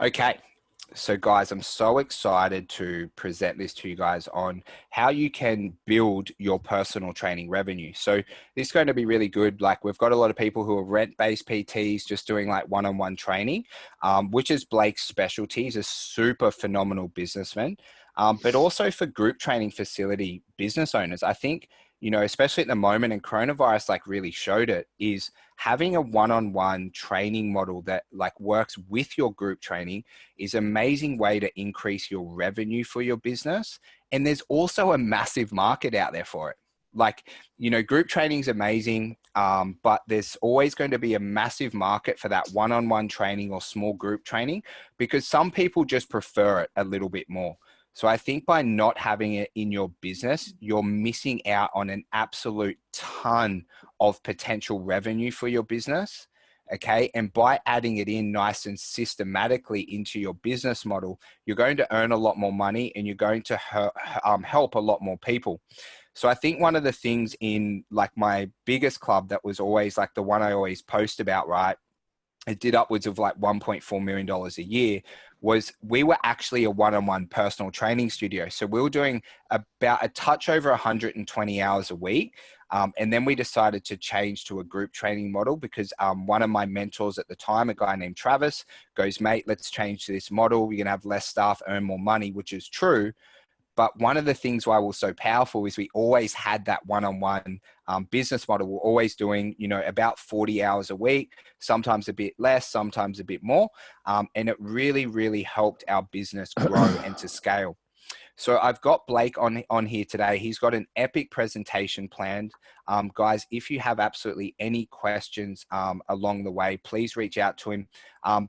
Okay, so guys, I'm so excited to present this to you guys on how you can build your personal training revenue. So this is going to be really good. Like, we've got a lot of people who are rent-based PTs just doing like one-on-one training, which is Blake's specialty. He's a super phenomenal businessman. But also for group training facility business owners, I think, especially at the moment, and coronavirus like really showed it, is having a one-on-one training model that like works with your group training is an amazing way to increase your revenue for your business. And there's also a massive market out there for it. Like, group training is amazing, but there's always going to be a massive market for that one-on-one training or small group training because some people just prefer it a little bit more. So I think by not having it in your business, you're missing out on an absolute ton of potential revenue for your business. Okay. And by adding it in nice and systematically into your business model, you're going to earn a lot more money and you're going to help a lot more people. So I think one of the things in like my biggest club that was always like the one I always post about, right? It did upwards of like $1.4 million a year, was we were actually a one-on-one personal training studio. So we were doing about a touch over 120 hours a week. And then we decided to change to a group training model because one of my mentors at the time, a guy named Travis, goes, mate, let's change to this model. We're going to have less staff, earn more money, which is true. But one of the things why we're so powerful is we always had that one-on-one business model. We're always doing, about 40 hours a week, sometimes a bit less, sometimes a bit more. And it really, really helped our business grow and to scale. So I've got Blake on here today. He's got an epic presentation planned. Guys, if you have absolutely any questions along the way, please reach out to him.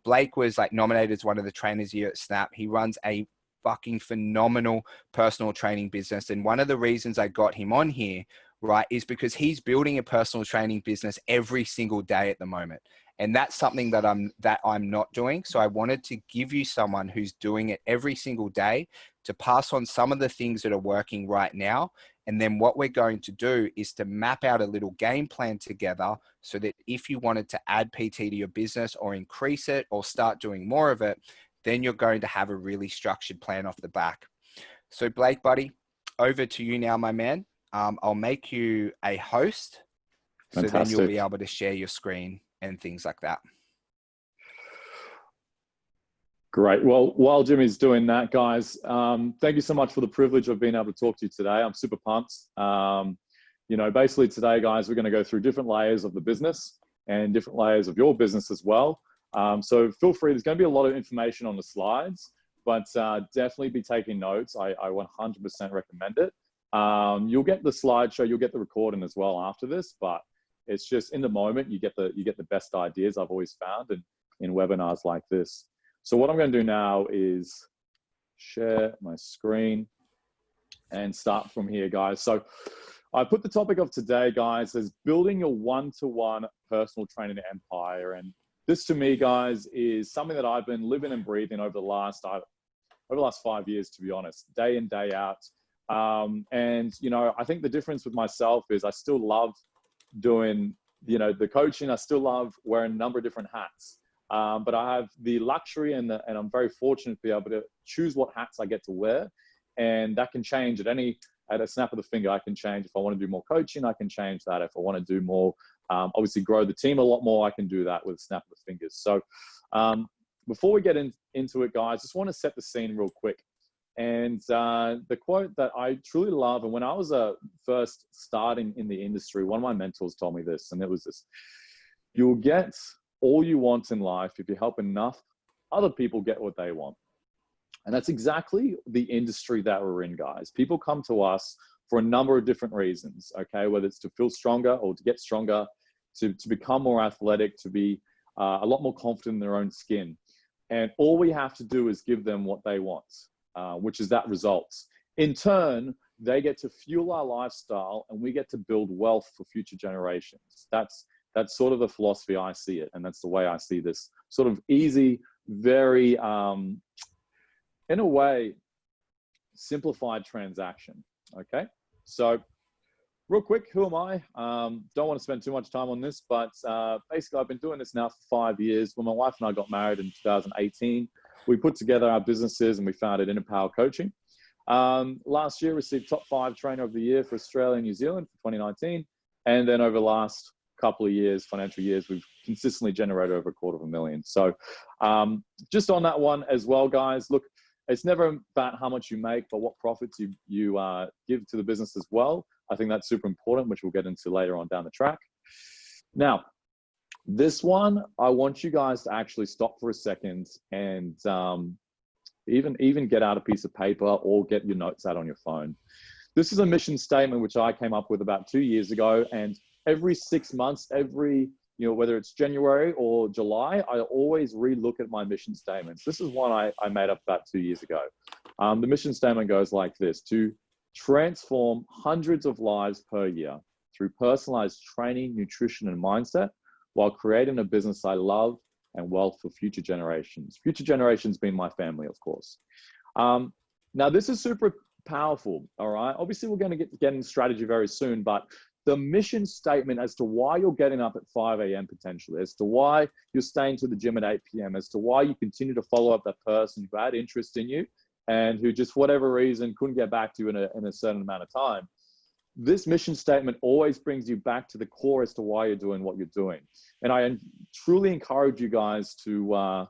Blake was like nominated as one of the trainers here at Snap. He runs a fucking phenomenal personal training business. And one of the reasons I got him on here, right, is because he's building a personal training business every single day at the moment. And that's something that I'm not doing. So I wanted to give you someone who's doing it every single day to pass on some of the things that are working right now. And then what we're going to do is to map out a little game plan together so that if you wanted to add PT to your business or increase it or start doing more of it, then you're going to have a really structured plan off the back. So Blake, buddy, over to you now, my man. I'll make you a host. Fantastic. So then you'll be able to share your screen and things like that. Great. Well, while Jimmy's doing that, guys, thank you so much for the privilege of being able to talk to you today. I'm super pumped. Basically today, guys, we're going to go through different layers of the business and different layers of your business as well. So feel free, there's going to be a lot of information on the slides, but definitely be taking notes. I 100% recommend it. You'll get the slideshow, you'll get the recording as well after this, but it's just in the moment, you get the best ideas I've always found in webinars like this. So what I'm going to do now is share my screen and start from here, guys. So I put the topic of today, guys, as building your one-to-one personal training empire. And this to me, guys, is something that I've been living and breathing over the last 5 years, to be honest, day in, day out. I think the difference with myself is I still love doing, the coaching. I still love wearing a number of different hats. But I have the luxury and I'm very fortunate to be able to choose what hats I get to wear. And that can change at a snap of the finger. I can change. If I want to do more coaching, I can change that. If I want to do more, obviously grow the team a lot more, I can do that with a snap of the fingers. So before we get into it, guys, just want to set the scene real quick. And the quote that I truly love, and when I was first starting in the industry, one of my mentors told me this, and it was this: you'll get all you want in life if you help enough other people get what they want. And that's exactly the industry that we're in, guys. People come to us for a number of different reasons, okay? Whether it's to feel stronger or to get stronger, to become more athletic, to be a lot more confident in their own skin. And all we have to do is give them what they want, which is that results. In turn, they get to fuel our lifestyle and we get to build wealth for future generations. That's sort of the philosophy I see it. And that's the way I see this sort of easy, very, in a way, simplified transaction. Okay. So real quick, who am I? Don't want to spend too much time on this, but basically I've been doing this now for 5 years. When my wife and I got married in 2018, we put together our businesses and we founded Inner Power Coaching. Last year, received top 5 trainer of the year for Australia and New Zealand for 2019. And then over the last couple of years, financial years, we've consistently generated over $250,000. So just on that one as well, guys, look, it's never about how much you make, but what profits you give to the business as well. I think that's super important, which we'll get into later on down the track. Now, this one, I want you guys to actually stop for a second and even get out a piece of paper or get your notes out on your phone. This is a mission statement which I came up with about 2 years ago, and every 6 months, whether it's January or July, I always re-look at my mission statements. This is one I made up about 2 years ago. The mission statement goes like this: to transform hundreds of lives per year through personalized training, nutrition, and mindset, while creating a business I love and wealth for future generations. Future generations being my family, of course. Now, this is super powerful, all right? Obviously, we're going to get into strategy very soon, but the mission statement as to why you're getting up at 5 a.m. potentially, as to why you're staying to the gym at 8 p.m., as to why you continue to follow up that person who had interest in you and who just for whatever reason couldn't get back to you in a certain amount of time. This mission statement always brings you back to the core as to why you're doing what you're doing. And I truly encourage you guys to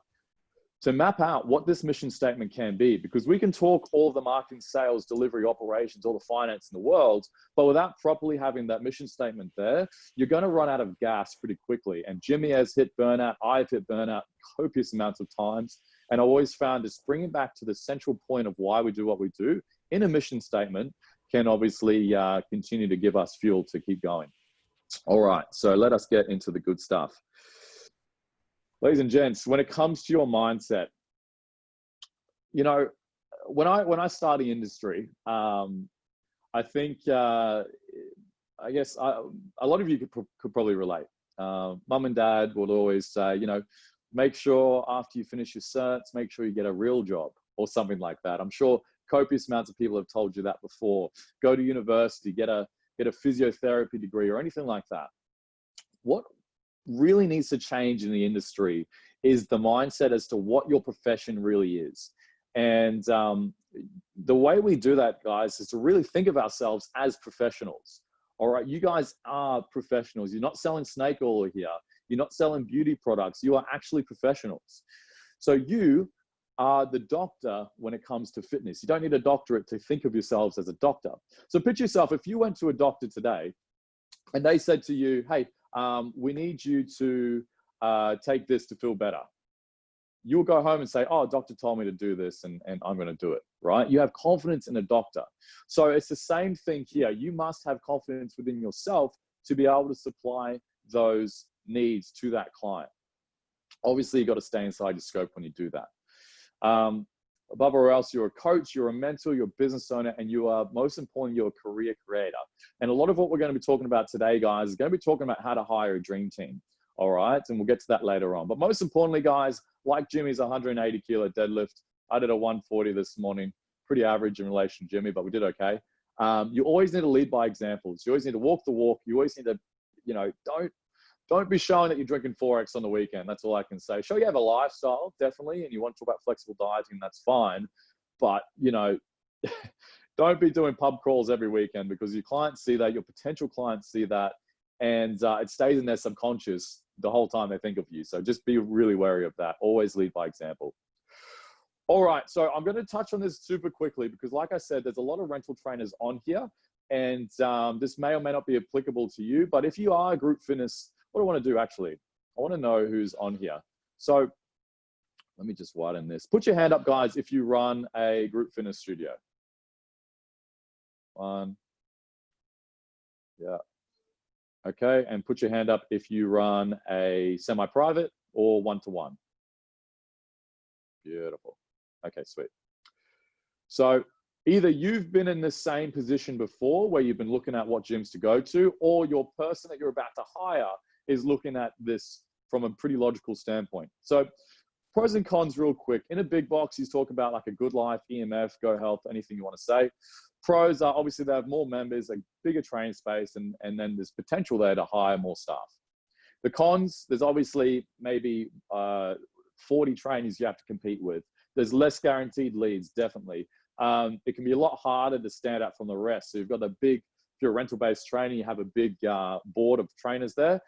map out what this mission statement can be, because we can talk all of the marketing, sales, delivery, operations, all the finance in the world, but without properly having that mission statement there, you're going to run out of gas pretty quickly. And Jimmy has hit burnout. I've hit burnout copious amounts of times. And I always found just bringing back to the central point of why we do what we do in a mission statement can obviously continue to give us fuel to keep going. All right, so let us get into the good stuff. Ladies and gents, when it comes to your mindset, when I started the industry, I think, I guess a lot of you could probably relate. Mum and dad would always say, make sure after you finish your certs, make sure you get a real job or something like that. I'm sure copious amounts of people have told you that before. Go to university, get a physiotherapy degree or anything like that. What really needs to change in the industry is the mindset as to what your profession really is. And the way we do that, guys, is to really think of ourselves as professionals. All right, you guys are professionals. You're not selling snake oil here. You're not selling beauty products. You are actually professionals. So you are the doctor when it comes to fitness. You don't need a doctorate to think of yourselves as a doctor. So picture yourself, if you went to a doctor today and they said to you, hey, we need you to take this to feel better. You'll go home and say, oh, doctor told me to do this and I'm going to do it, right? You have confidence in a doctor. So it's the same thing here. You must have confidence within yourself to be able to supply those needs to that client. Obviously, you've got to stay inside your scope when you do that. Above all else, you're a coach, you're a mentor, you're a business owner, and you are, most importantly, you're a career creator. And a lot of what we're going to be talking about today, guys, is going to be talking about how to hire a dream team. All right. And we'll get to that later on. But most importantly, guys, like Jimmy's 180 kilo deadlift, I did a 140 this morning, pretty average in relation to Jimmy, but we did okay. You always need to lead by examples. You always need to walk the walk. You always need to, don't be showing that you're drinking 4X on the weekend. That's all I can say. Show you have a lifestyle, definitely, and you want to talk about flexible dieting, that's fine. But, don't be doing pub crawls every weekend, because your clients see that, your potential clients see that, and it stays in their subconscious the whole time they think of you. So just be really wary of that. Always lead by example. All right, so I'm going to touch on this super quickly because, like I said, there's a lot of rental trainers on here, and this may or may not be applicable to you. But if you are a group fitness, what I want to do actually, I want to know who's on here. So let me just widen this. Put your hand up, guys, if you run a group fitness studio. One. Yeah. Okay, and put your hand up if you run a semi-private or one-to-one. Beautiful. Okay, sweet. So either you've been in the same position before where you've been looking at what gyms to go to, or your person that you're about to hire is looking at this from a pretty logical standpoint. So pros and cons real quick. In a big box, he's talking about like a Good Life, EMF, Go Health, anything you want to say. Pros are obviously they have more members, a bigger training space, and then there's potential there to hire more staff. The cons, there's obviously maybe 40 trainers you have to compete with. There's less guaranteed leads, definitely. It can be a lot harder to stand out from the rest. So you've got if you're a rental-based trainer, you have a big board of trainers there.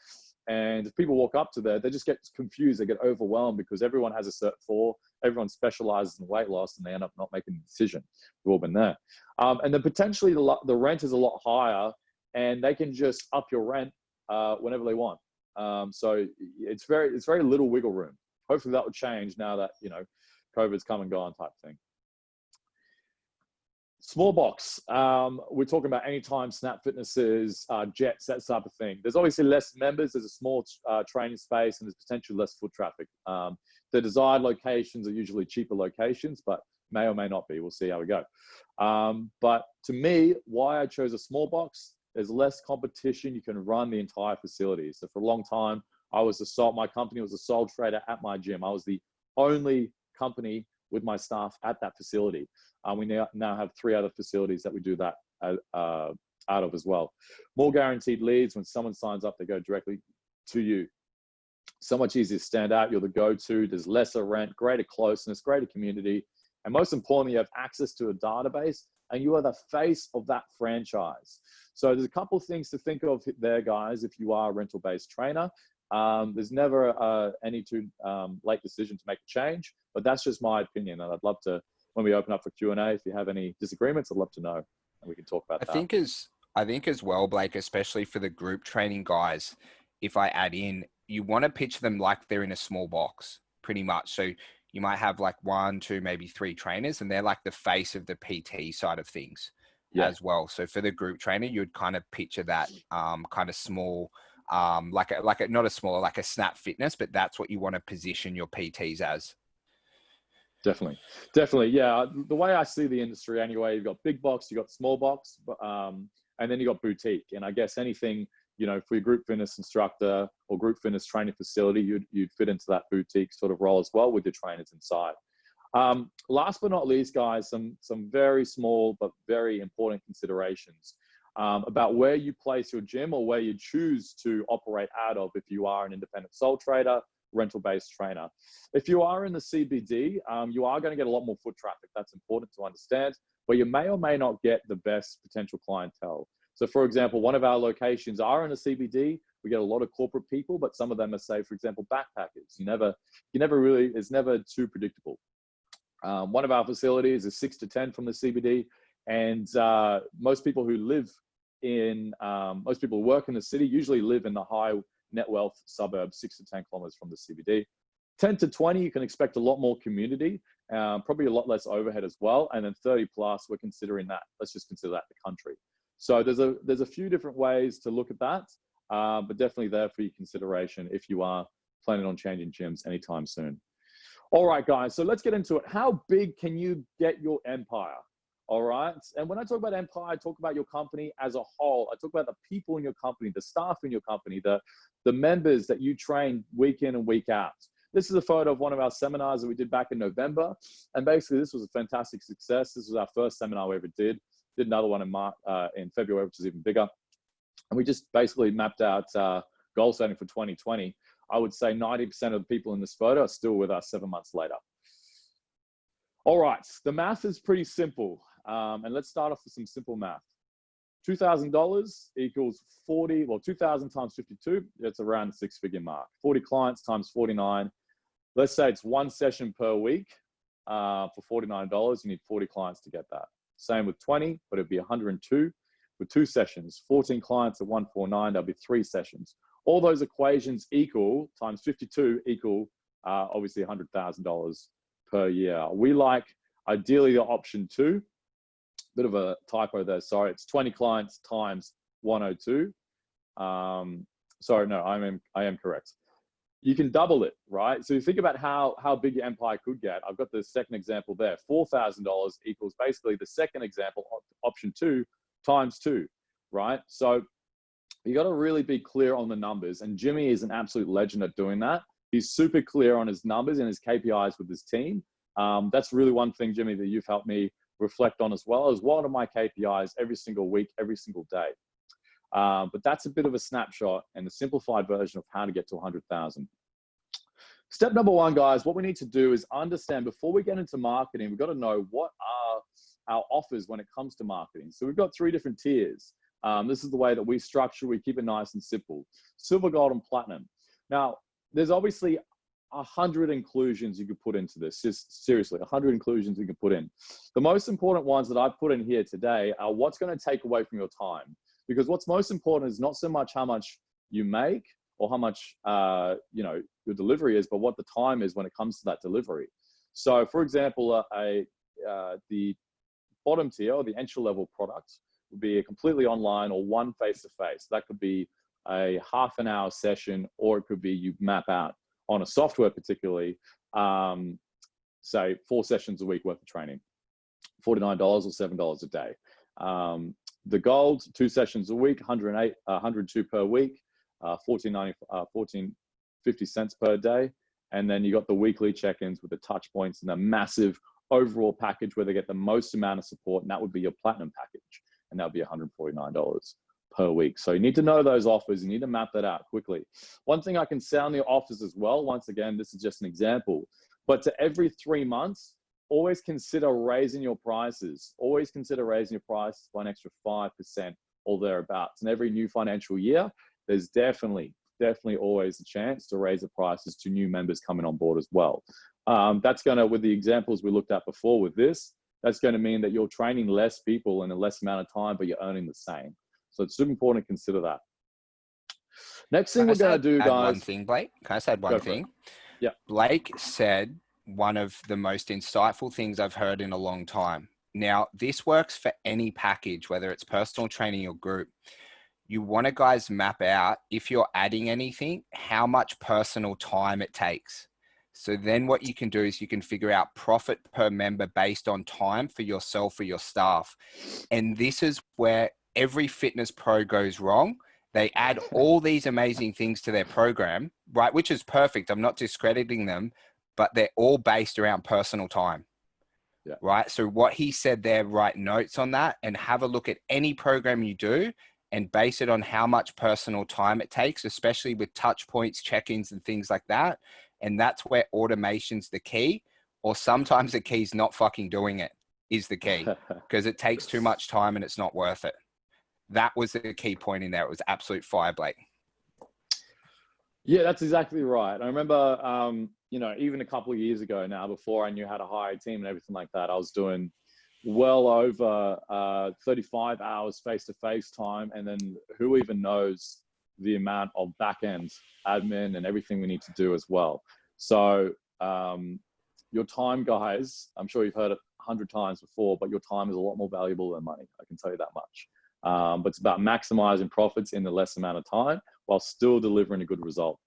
And if people walk up to there, they just get confused. They get overwhelmed because everyone has a Cert 4. Everyone specializes in weight loss, and they end up not making a decision. We've all been there. And then potentially the rent is a lot higher, and they can just up your rent whenever they want. So it's very little wiggle room. Hopefully that will change now that, you know, COVID's come and gone type thing. Small box. We're talking about Anytime, Snap Fitnesses, Jets, that type of thing. There's obviously less members. There's a small training space, and there's potentially less foot traffic. The desired locations are usually cheaper locations, but may or may not be. We'll see how we go. But to me, why I chose a small box, there's less competition. You can run the entire facility. So for a long time, my company was a sole trader at my gym. I was the only company with my staff at that facility. We now have 3 other facilities that we do that out of as well. More guaranteed leads. When someone signs up, they go directly to you. So much easier to stand out. You're the go-to. There's lesser rent, greater closeness, greater community. And most importantly, you have access to a database, and you are the face of that franchise. So there's a couple of things to think of there, guys, if you are a rental-based trainer. There's never any too late decision to make a change, but that's just my opinion. And I'd love to, when we open up for Q&A, if you have any disagreements, I'd love to know, and we can talk about that. I think as well, Blake, especially for the group training guys, if I add in, you want to pitch them like they're in a small box, pretty much. So you might have like 1, 2, maybe 3 trainers, and they're like the face of the PT side of things as well. So for the group trainer, you'd kind of picture that kind of small, like a Snap Fitness, but that's what you want to position your PTs as. Definitely. Yeah. The way I see the industry anyway, you've got big box, you've got small box, and then you've got boutique. And I guess anything, you know, for your group fitness instructor or group fitness training facility, you'd fit into that boutique sort of role as well with your trainers inside. Last but not least, guys, some very small but very important considerations about where you place your gym or where you choose to operate out of if you are an independent sole trader, rental-based trainer. If you are in the CBD, you are going to get a lot more foot traffic. That's important to understand, but you may or may not get the best potential clientele. So for example, one of our locations are in a CBD. We get a lot of corporate people, but some of them are, say, for example, backpackers. It's never too predictable. One of our facilities is 6 to 10 from the CBD, and most people who work in the city usually live in the high net wealth suburbs, 6 to 10 kilometers from the CBD. 10 to 20, you can expect a lot more community, probably a lot less overhead as well. And then 30 plus, we're considering that. Let's just consider that the country. So there's a few different ways to look at that, but definitely there for your consideration if you are planning on changing gyms anytime soon. All right, guys, so let's get into it. How big can you get your empire? All right. And when I talk about empire, I talk about your company as a whole. I talk about the people in your company, the staff in your company, the members that you train week in and week out. This is a photo of one of our seminars that we did back in November. And basically, this was a fantastic success. This was our first seminar we ever did. Did another one in February, which is even bigger. And we just basically mapped out goal setting for 2020. I would say 90% of the people in this photo are still with us 7 months later. All right, the math is pretty simple. And let's start off with some simple math. $2,000 equals 40, well, 2,000 times 52, that's around the 6-figure mark. 40 clients times 49. Let's say it's 1 session per week for $49. You need 40 clients to get that. Same with 20, but it'd be 102 with 2 sessions. 14 clients at 149, that'll be 3 sessions. All those equations equal, times 52 equal, obviously $100,000 per year. We like, ideally, the option 2. Bit of a typo there, sorry. It's 20 clients times 102. Sorry, no, I am correct. You can double it, right? So you think about how big your empire could get. I've got the second example there. $4,000 equals basically the second example, option 2 times 2, right? So you got to really be clear on the numbers. And Jimmy is an absolute legend at doing that. He's super clear on his numbers and his KPIs with his team. That's really one thing, Jimmy, that you've helped me reflect on as well, as one of my KPIs every single week, every single day. But that's a bit of a snapshot and a simplified version of how to get to 100,000. Step number one, guys, what we need to do is understand before we get into marketing, we've got to know what are our offers when it comes to marketing. So we've got 3 different tiers. This is the way that we structure, we keep it nice and simple. Silver, gold, and platinum. Now, there's obviously 100 inclusions you could put into this. Just seriously, 100 inclusions you can put in. The most important ones that I've put in here today are what's going to take away from your time. Because what's most important is not so much how much you make or how much your delivery is, but what the time is when it comes to that delivery. So, for example, the bottom tier or the entry level product would be a completely online or one face-to-face. That could be a half an hour session, or it could be you map out on a software, particularly, say 4 sessions a week worth of training, $49 or $7 a day. The gold, 2 sessions a week, 102 per week, $14.50 per day. And then you got the weekly check-ins with the touch points and the massive overall package where they get the most amount of support. And that would be your platinum package. And that would be $149 per week. So you need to know those offers. You need to map that out quickly. One thing I can sound the offers as well. Once again, this is just an example, but to every 3 months, always consider raising your prices. Always consider raising your prices by an extra 5% or thereabouts. And every new financial year, there's definitely always a chance to raise the prices to new members coming on board as well. That's going to, with the examples we looked at before with this, that's going to mean that you're training less people in a less amount of time, but you're earning the same. So it's super important to consider that. Next thing we're going to do, guys. One thing, Blake. Can I just add one thing? Yeah. Blake said one of the most insightful things I've heard in a long time. Now, this works for any package, whether it's personal training or group. You want to, guys, map out, if you're adding anything, how much personal time it takes. So then what you can do is you can figure out profit per member based on time for yourself or your staff. And this is where every fitness pro goes wrong. They add all these amazing things to their program, right? Which is perfect. I'm not discrediting them, but they're all based around personal time. Yeah. Right. So what he said there, write notes on that and have a look at any program you do and base it on how much personal time it takes, especially with touch points, check-ins and things like that. And that's where automation's the key, or sometimes the key's not fucking doing it is the key because it takes too much time and it's not worth it. That was the key point in there. It was absolute fire, Blake. Yeah, that's exactly right. I remember, even a couple of years ago now, before I knew how to hire a team and everything like that, I was doing well over 35 hours face-to-face time. And then who even knows the amount of back-end admin and everything we need to do as well. So your time, guys, I'm sure you've heard it 100 times before, but your time is a lot more valuable than money. I can tell you that much. But it's about maximizing profits in the less amount of time while still delivering a good result.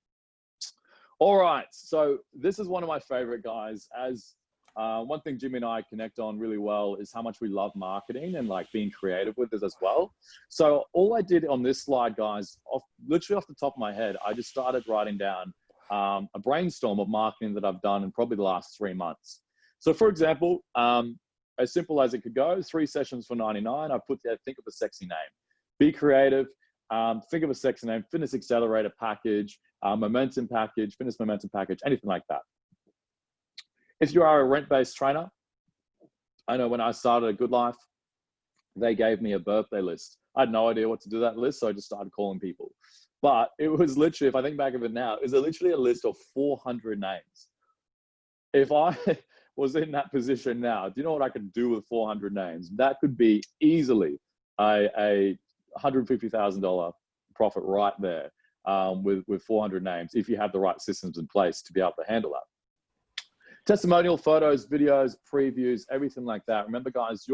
All right. So this is one of my favorite, guys. As one thing Jimmy and I connect on really well is how much we love marketing and like being creative with it as well. So all I did on this slide, guys, literally off the top of my head, I just started writing down a brainstorm of marketing that I've done in probably the last 3 months. So for example, as simple as it could go, 3 sessions for $99. I put there, think of a sexy name. Be creative. Think of a sexy name, fitness accelerator package, momentum package, fitness momentum package, anything like that. If you are a rent-based trainer, I know when I started at Good Life, they gave me a birthday list. I had no idea what to do with that list, so I just started calling people. But it was literally, if I think back of it now, is literally a list of 400 names. If I was in that position now, do you know what I could do with 400 names? That could be easily a $150,000 profit right there with 400 names if you have the right systems in place to be able to handle that. Testimonial photos, videos, previews, everything like that. Remember, guys,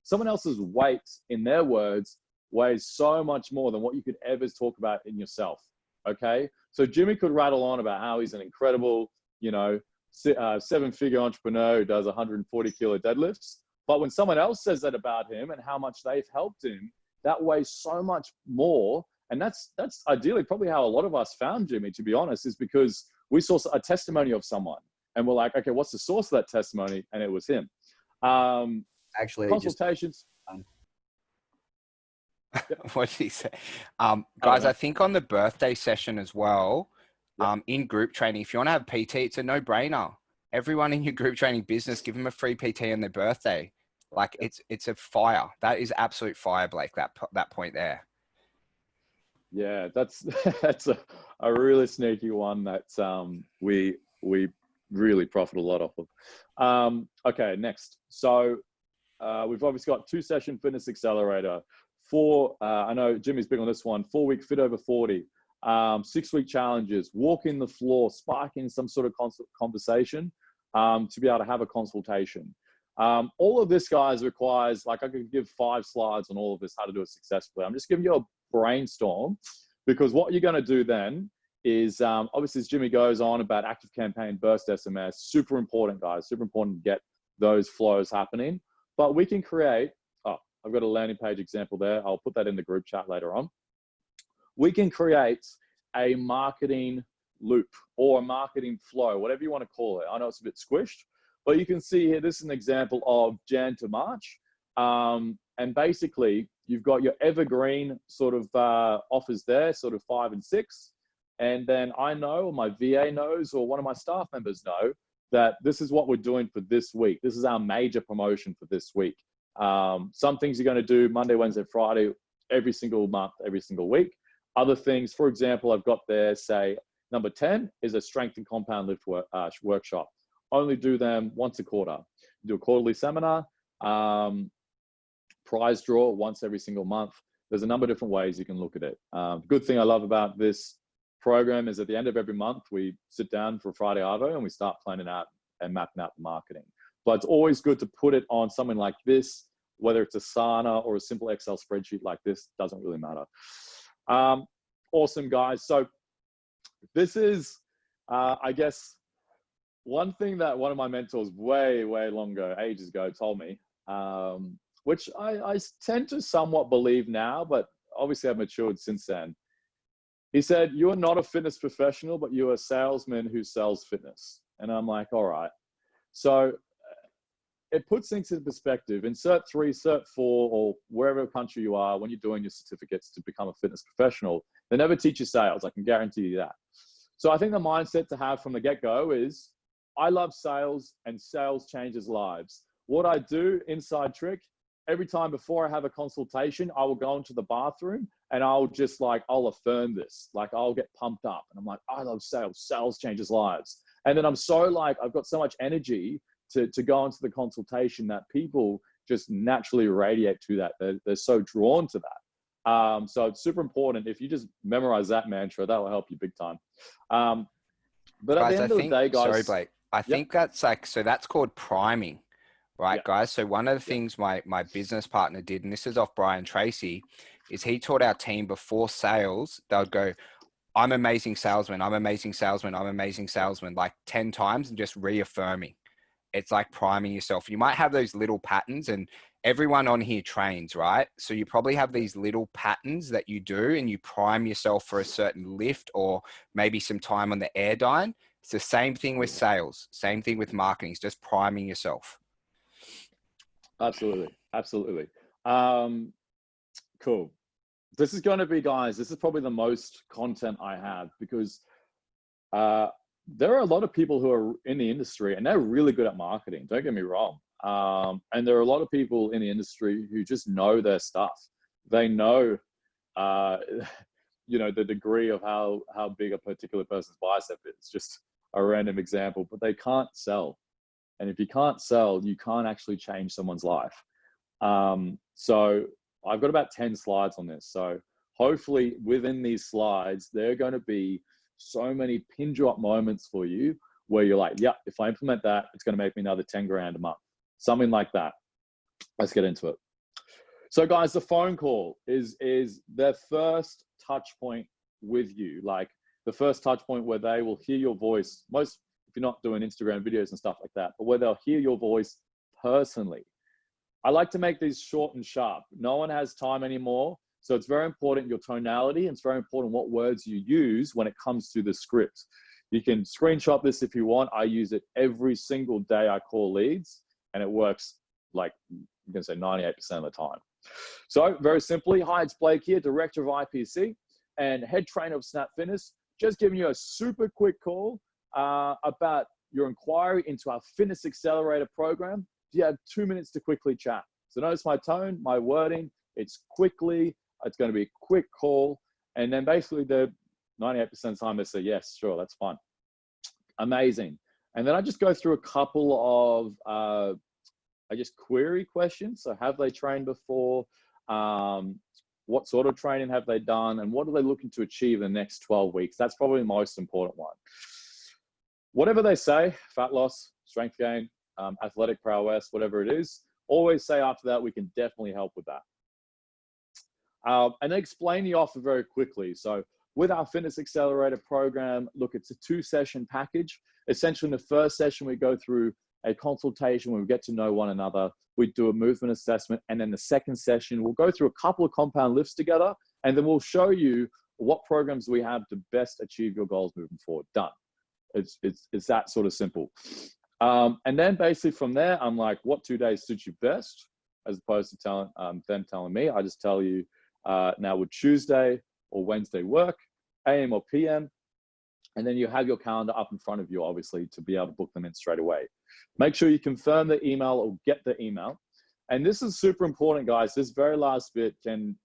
someone else's weight in their words weighs so much more than what you could ever talk about in yourself. Okay, so Jimmy could rattle on about how he's an incredible, 7-figure entrepreneur who does 140 kilo deadlifts. But when someone else says that about him and how much they've helped him, that weighs so much more. And that's ideally probably how a lot of us found Jimmy, to be honest, is because we saw a testimony of someone and we're like, okay, what's the source of that testimony? And it was him. Actually, consultations. What did he say? Guys, I think on the birthday session as well, in group training. If you want to have PT, it's a no-brainer. Everyone in your group training business, give them a free PT on their birthday. Like it's a fire. That is absolute fire, Blake. That point there. Yeah, that's a really sneaky one that we really profit a lot off of. Okay, next. So we've obviously got 2-session fitness accelerator. I know Jimmy's big on this one. 4-week fit over 40. 6-week challenges. Walking the floor, sparking some sort of conversation to be able to have a consultation. All of this, guys, requires, like, I could give 5 slides on all of this, how to do it successfully. I'm just giving you a brainstorm, because what you're going to do then is, obviously, as Jimmy goes on about active campaign, burst SMS, super important, guys, super important to get those flows happening. But we can create, I've got a landing page example there. I'll put that in the group chat later on. We can create a marketing loop or a marketing flow, whatever you want to call it. I know it's a bit squished, but you can see here, this is an example of Jan to March. And basically, you've got your evergreen sort of offers there, sort of 5 and 6. And then I know, or my VA knows, or one of my staff members know that this is what we're doing for this week. This is our major promotion for this week. Some things you're going to do Monday, Wednesday, Friday, every single month, every single week. Other things, for example, I've got there, say, number 10 is a strength and compound lift workshop. Only do them once a quarter. Do a quarterly seminar, prize draw once every single month. There's a number of different ways you can look at it. Good thing I love about this program is at the end of every month, we sit down for Friday Arvo and we start planning out and mapping out the marketing. But it's always good to put it on something like this, whether it's Asana or a simple Excel spreadsheet like this, doesn't really matter. Awesome, guys. So this is, I guess, one thing that one of my mentors way long ago, ages ago, told me, which I tend to somewhat believe now, but obviously I've matured since then. He said, "You are not a fitness professional, but you are a salesman who sells fitness." And I'm like, all right. So it puts things in perspective. In Cert 3, Cert 4, or wherever country you are, when you're doing your certificates to become a fitness professional, they never teach you sales. I can guarantee you that. So I think the mindset to have from the get-go is, I love sales and sales changes lives. What I do, inside trick, every time before I have a consultation, I will go into the bathroom and I'll just I'll affirm this. Like, I'll get pumped up and I'm like, I love sales. Sales changes lives. And then I'm so I've got so much energy to go into the consultation that people just naturally radiate to that. They're so drawn to that. So it's super important. If you just memorize that mantra, that will help you big time. But at the end of the day, guys. Sorry, Blake. I think that's so that's called priming, right, guys? So one of the things my business partner did, and this is off Brian Tracy, is he taught our team before sales, they would go, I'm amazing salesman, I'm amazing salesman, I'm amazing salesman, like 10 times, and just reaffirming. It's like priming yourself. You might have those little patterns, and everyone on here trains, right? So you probably have these little patterns that you do, and you prime yourself for a certain lift or maybe some time on the Airdyne. It's the same thing with sales, same thing with marketing. It's just priming yourself. Absolutely. Absolutely. Cool. This is going to be, guys, this is probably the most content I have, because there are a lot of people who are in the industry and they're really good at marketing. Don't get me wrong. And there are a lot of people in the industry who just know their stuff. They know, the degree of how big a particular person's bicep is. Just a random example, but they can't sell. And if you can't sell, you can't actually change someone's life. So I've got about 10 slides on this. So hopefully within these slides, there are going to be so many pin drop moments for you where you're like, yeah, if I implement that, it's going to make me another 10 grand a month. Something like that. Let's get into it. So guys, the phone call is their first touch point with you. Like the first touch point where they will hear your voice. Most, if you're not doing Instagram videos and stuff like that, but where they'll hear your voice personally. I like to make these short and sharp. No one has time anymore. So it's very important, your tonality, and it's very important what words you use when it comes to the script. You can screenshot this if you want. I use it every single day I call leads, and it works like, you can say 98% of the time. So very simply, hi, it's Blake here, Director of IPC and Head Trainer of Snap Fitness. just giving you a super quick call about your inquiry into our Fitness Accelerator program. Do you have 2 minutes to quickly chat? So notice my tone, my wording, it's quickly, it's going to be a quick call. And then basically the 98% of the time they say, yes, sure, that's fine. Amazing. And then I just go through a couple of, query questions. So have they trained before? What sort of training have they done? And what are they looking to achieve in the next 12 weeks? That's probably the most important one. Whatever they say, fat loss, strength gain, athletic prowess, whatever it is, always say after that, we can definitely help with that. And then explain the offer very quickly. So with our Fitness Accelerator program, look, it's a 2-session package. Essentially in the first session, we go through a consultation where we get to know one another. We do a movement assessment. And then the second session, we'll go through a couple of compound lifts together. And then we'll show you what programs we have to best achieve your goals moving forward. Done. It's that sort of simple. And then basically from there, I'm like, what 2 days suits you best? As opposed to them telling me, I just tell you, now would Tuesday or Wednesday work, AM or PM? And then you have your calendar up in front of you, obviously, to be able to book them in straight away. Make sure you confirm the email or get the email. And this is super important, guys. This very last bit can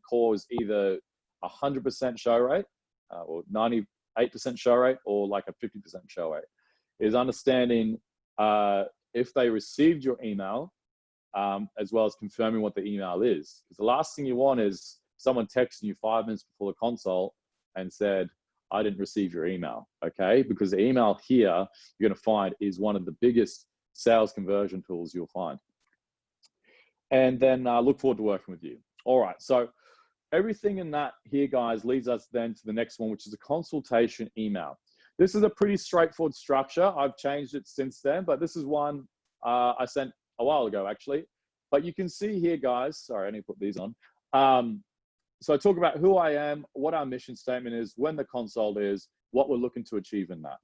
cause either 100% show rate or 98% show rate or like a 50% show rate. Is understanding if they received your email as well as confirming what the email is. Because the last thing you want is someone texting you 5 minutes before the consult and said, I didn't receive your email, okay? Because the email here, you're gonna find is one of the biggest sales conversion tools you'll find. And then look forward to working with you. All right, so everything in that here, guys, leads us then to the next one, which is a consultation email. This is a pretty straightforward structure. I've changed it since then, but this is one I sent a while ago, actually. But you can see here, guys, sorry, I need to put these on. So I talk about who I am, what our mission statement is, when the consult is, what we're looking to achieve in that.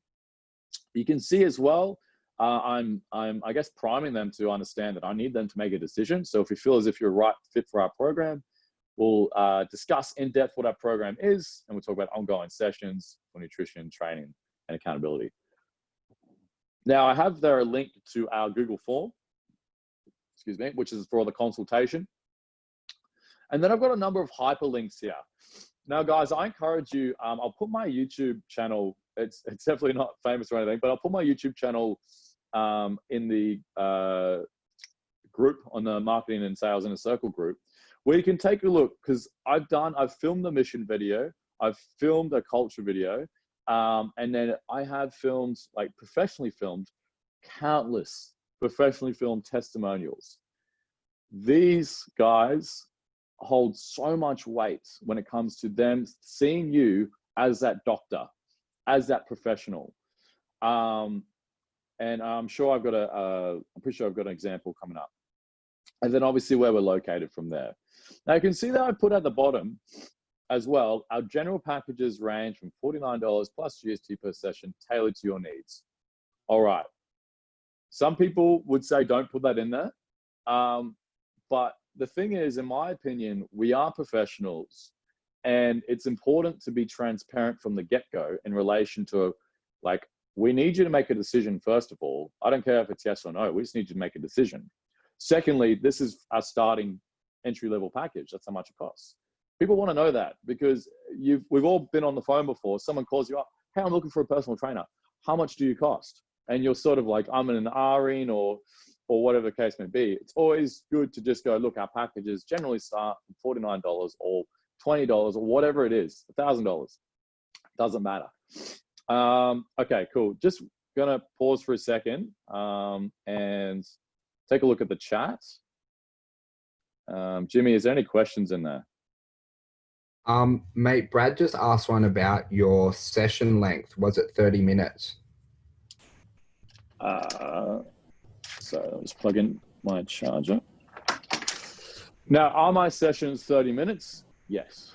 You can see as well, I'm I guess, priming them to understand that I need them to make a decision. So if you feel as if you're right fit for our program, we'll discuss in depth what our program is, and we'll talk about ongoing sessions for nutrition, training, and accountability. Now I have there a link to our Google form, excuse me, which is for the consultation. And then I've got a number of hyperlinks here. Now, guys, I encourage you, I'll put my YouTube channel, it's definitely not famous or anything, but I'll put my YouTube channel in the group on the Marketing and Sales in a Circle group, where you can take a look, because I've filmed the mission video, I've filmed a culture video, and then I have filmed, like professionally filmed, countless professionally filmed testimonials. These guys hold so much weight when it comes to them seeing you as that doctor, as that professional. And I'm sure I've got I'm pretty sure I've got an example coming up. And then obviously where we're located from there. Now you can see that I put at the bottom as well, our general packages range from $49 plus GST per session, tailored to your needs. All right. Some people would say, don't put that in there. But the thing is, in my opinion, we are professionals, and it's important to be transparent from the get-go in relation to, like, we need you to make a decision, first of all. I don't care if it's yes or no. We just need you to make a decision. Secondly, this is our starting entry-level package. That's how much it costs. People want to know that, because we've all been on the phone before. Someone calls you up, hey, I'm looking for a personal trainer. How much do you cost? And you're sort of like, I'm in an RN or whatever the case may be. It's always good to just go, look, our packages generally start from $49 or $20 or whatever it is, $1,000. Doesn't matter. Okay, cool. Just gonna pause for a second and take a look at the chat. Jimmy, is there any questions in there? Mate, Brad just asked one about your session length. Was it 30 minutes? So let's plug in my charger. Now, are my sessions 30 minutes? Yes.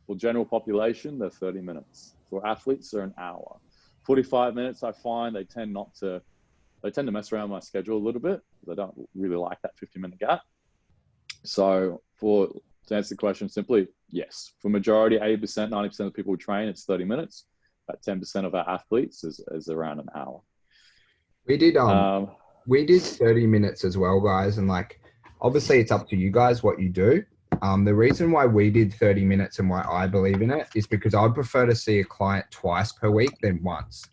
For general population, they're 30 minutes. For athletes, they're an hour. 45 minutes, I find they tend to mess around my schedule a little bit, because I don't really like that 50-minute gap. So to answer the question simply, yes. For majority, 80%, 90% of the people who train, it's 30 minutes. about 10% of our athletes is around an hour. We did 30 minutes as well, guys, and like obviously it's up to you guys what you do. The reason why we did 30 minutes and why I believe in it is because I'd prefer to see a client twice per week than once.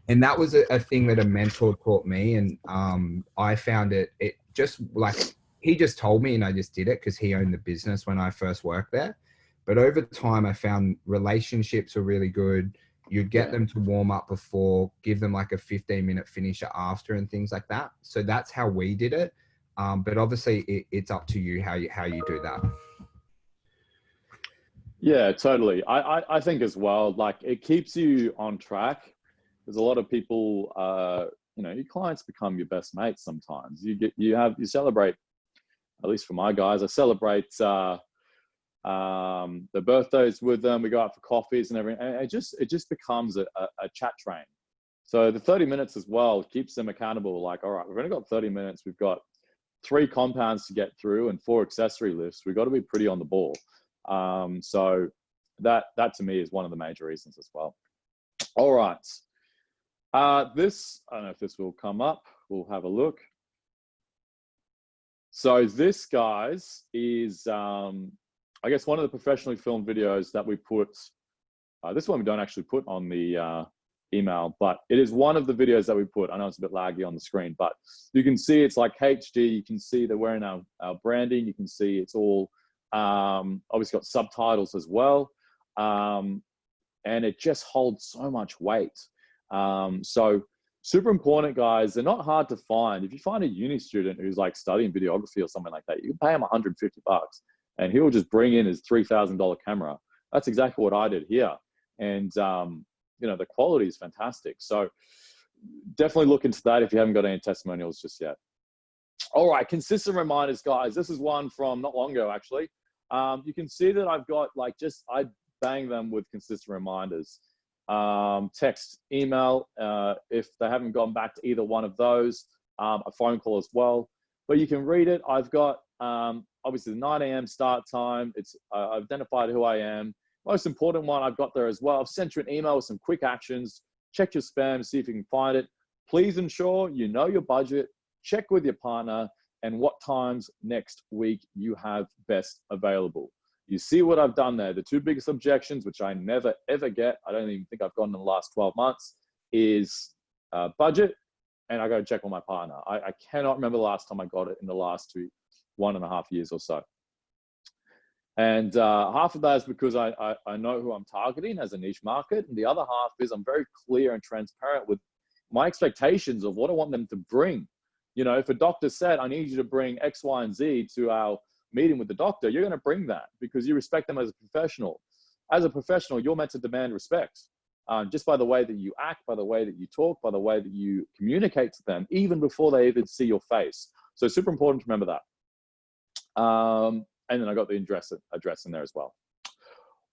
And that was a thing that a mentor taught me. And I found it just like, he just told me and I just did it because he owned the business when I first worked there. But over time, I found relationships are really good. You'd get them to warm up before, give them like a 15-minute finisher after and things like that. So that's how we did it. But obviously it's up to you how you do that. Yeah, totally. I think as well, like it keeps you on track. There's a lot of people, you know, your clients become your best mates sometimes. You celebrate, at least for my guys, I celebrate the birthdays with them. We go out for coffees and everything. And it just becomes a chat train. So the 30 minutes as well keeps them accountable. Like, all right, we've only got 30 minutes. We've got 3 compounds to get through and 4 accessory lifts. We've got to be pretty on the ball. So that to me is one of the major reasons as well. All right. This, I don't know if this will come up. We'll have a look. So this, guys, is, I guess, one of the professionally filmed videos that we put. This one we don't actually put on the email, but it is one of the videos that we put. I know it's a bit laggy on the screen, but you can see it's like HD. You can see they're wearing our branding. You can see it's all obviously got subtitles as well. And it just holds so much weight. So super important, guys. They're not hard to find. If you find a uni student who's like studying videography or something like that, you can pay him $150 and he'll just bring in his $3,000 camera. That's exactly what I did here. And, you know, the quality is fantastic. So definitely look into that if you haven't got any testimonials just yet. All right, consistent reminders, guys. This is one from not long ago, actually. You can see that I've got like I bang them with consistent reminders. Text, email, if they haven't gone back to either one of those, a phone call as well. But you can read it. I've got obviously the 9 a.m. start time. It's I've identified who I am. Most important one I've got there as well. I've sent you an email with some quick actions. Check your spam, see if you can find it. Please ensure you know your budget. Check with your partner and what times next week you have best available. You see what I've done there. The 2 biggest objections, which I never, ever get, I don't even think I've gotten in the last 12 months, is budget, and I got to check with my partner. I cannot remember the last time I got it in the last 1.5 years or so. And half of that is because I know who I'm targeting as a niche market. And the other half is I'm very clear and transparent with my expectations of what I want them to bring. You know, if a doctor said, I need you to bring X, Y, and Z to our meeting with the doctor, you're going to bring that because you respect them as a professional. As a professional, you're meant to demand respect just by the way that you act, by the way that you talk, by the way that you communicate to them, even before they even see your face. So super important to remember that. And then I got the address in there as well.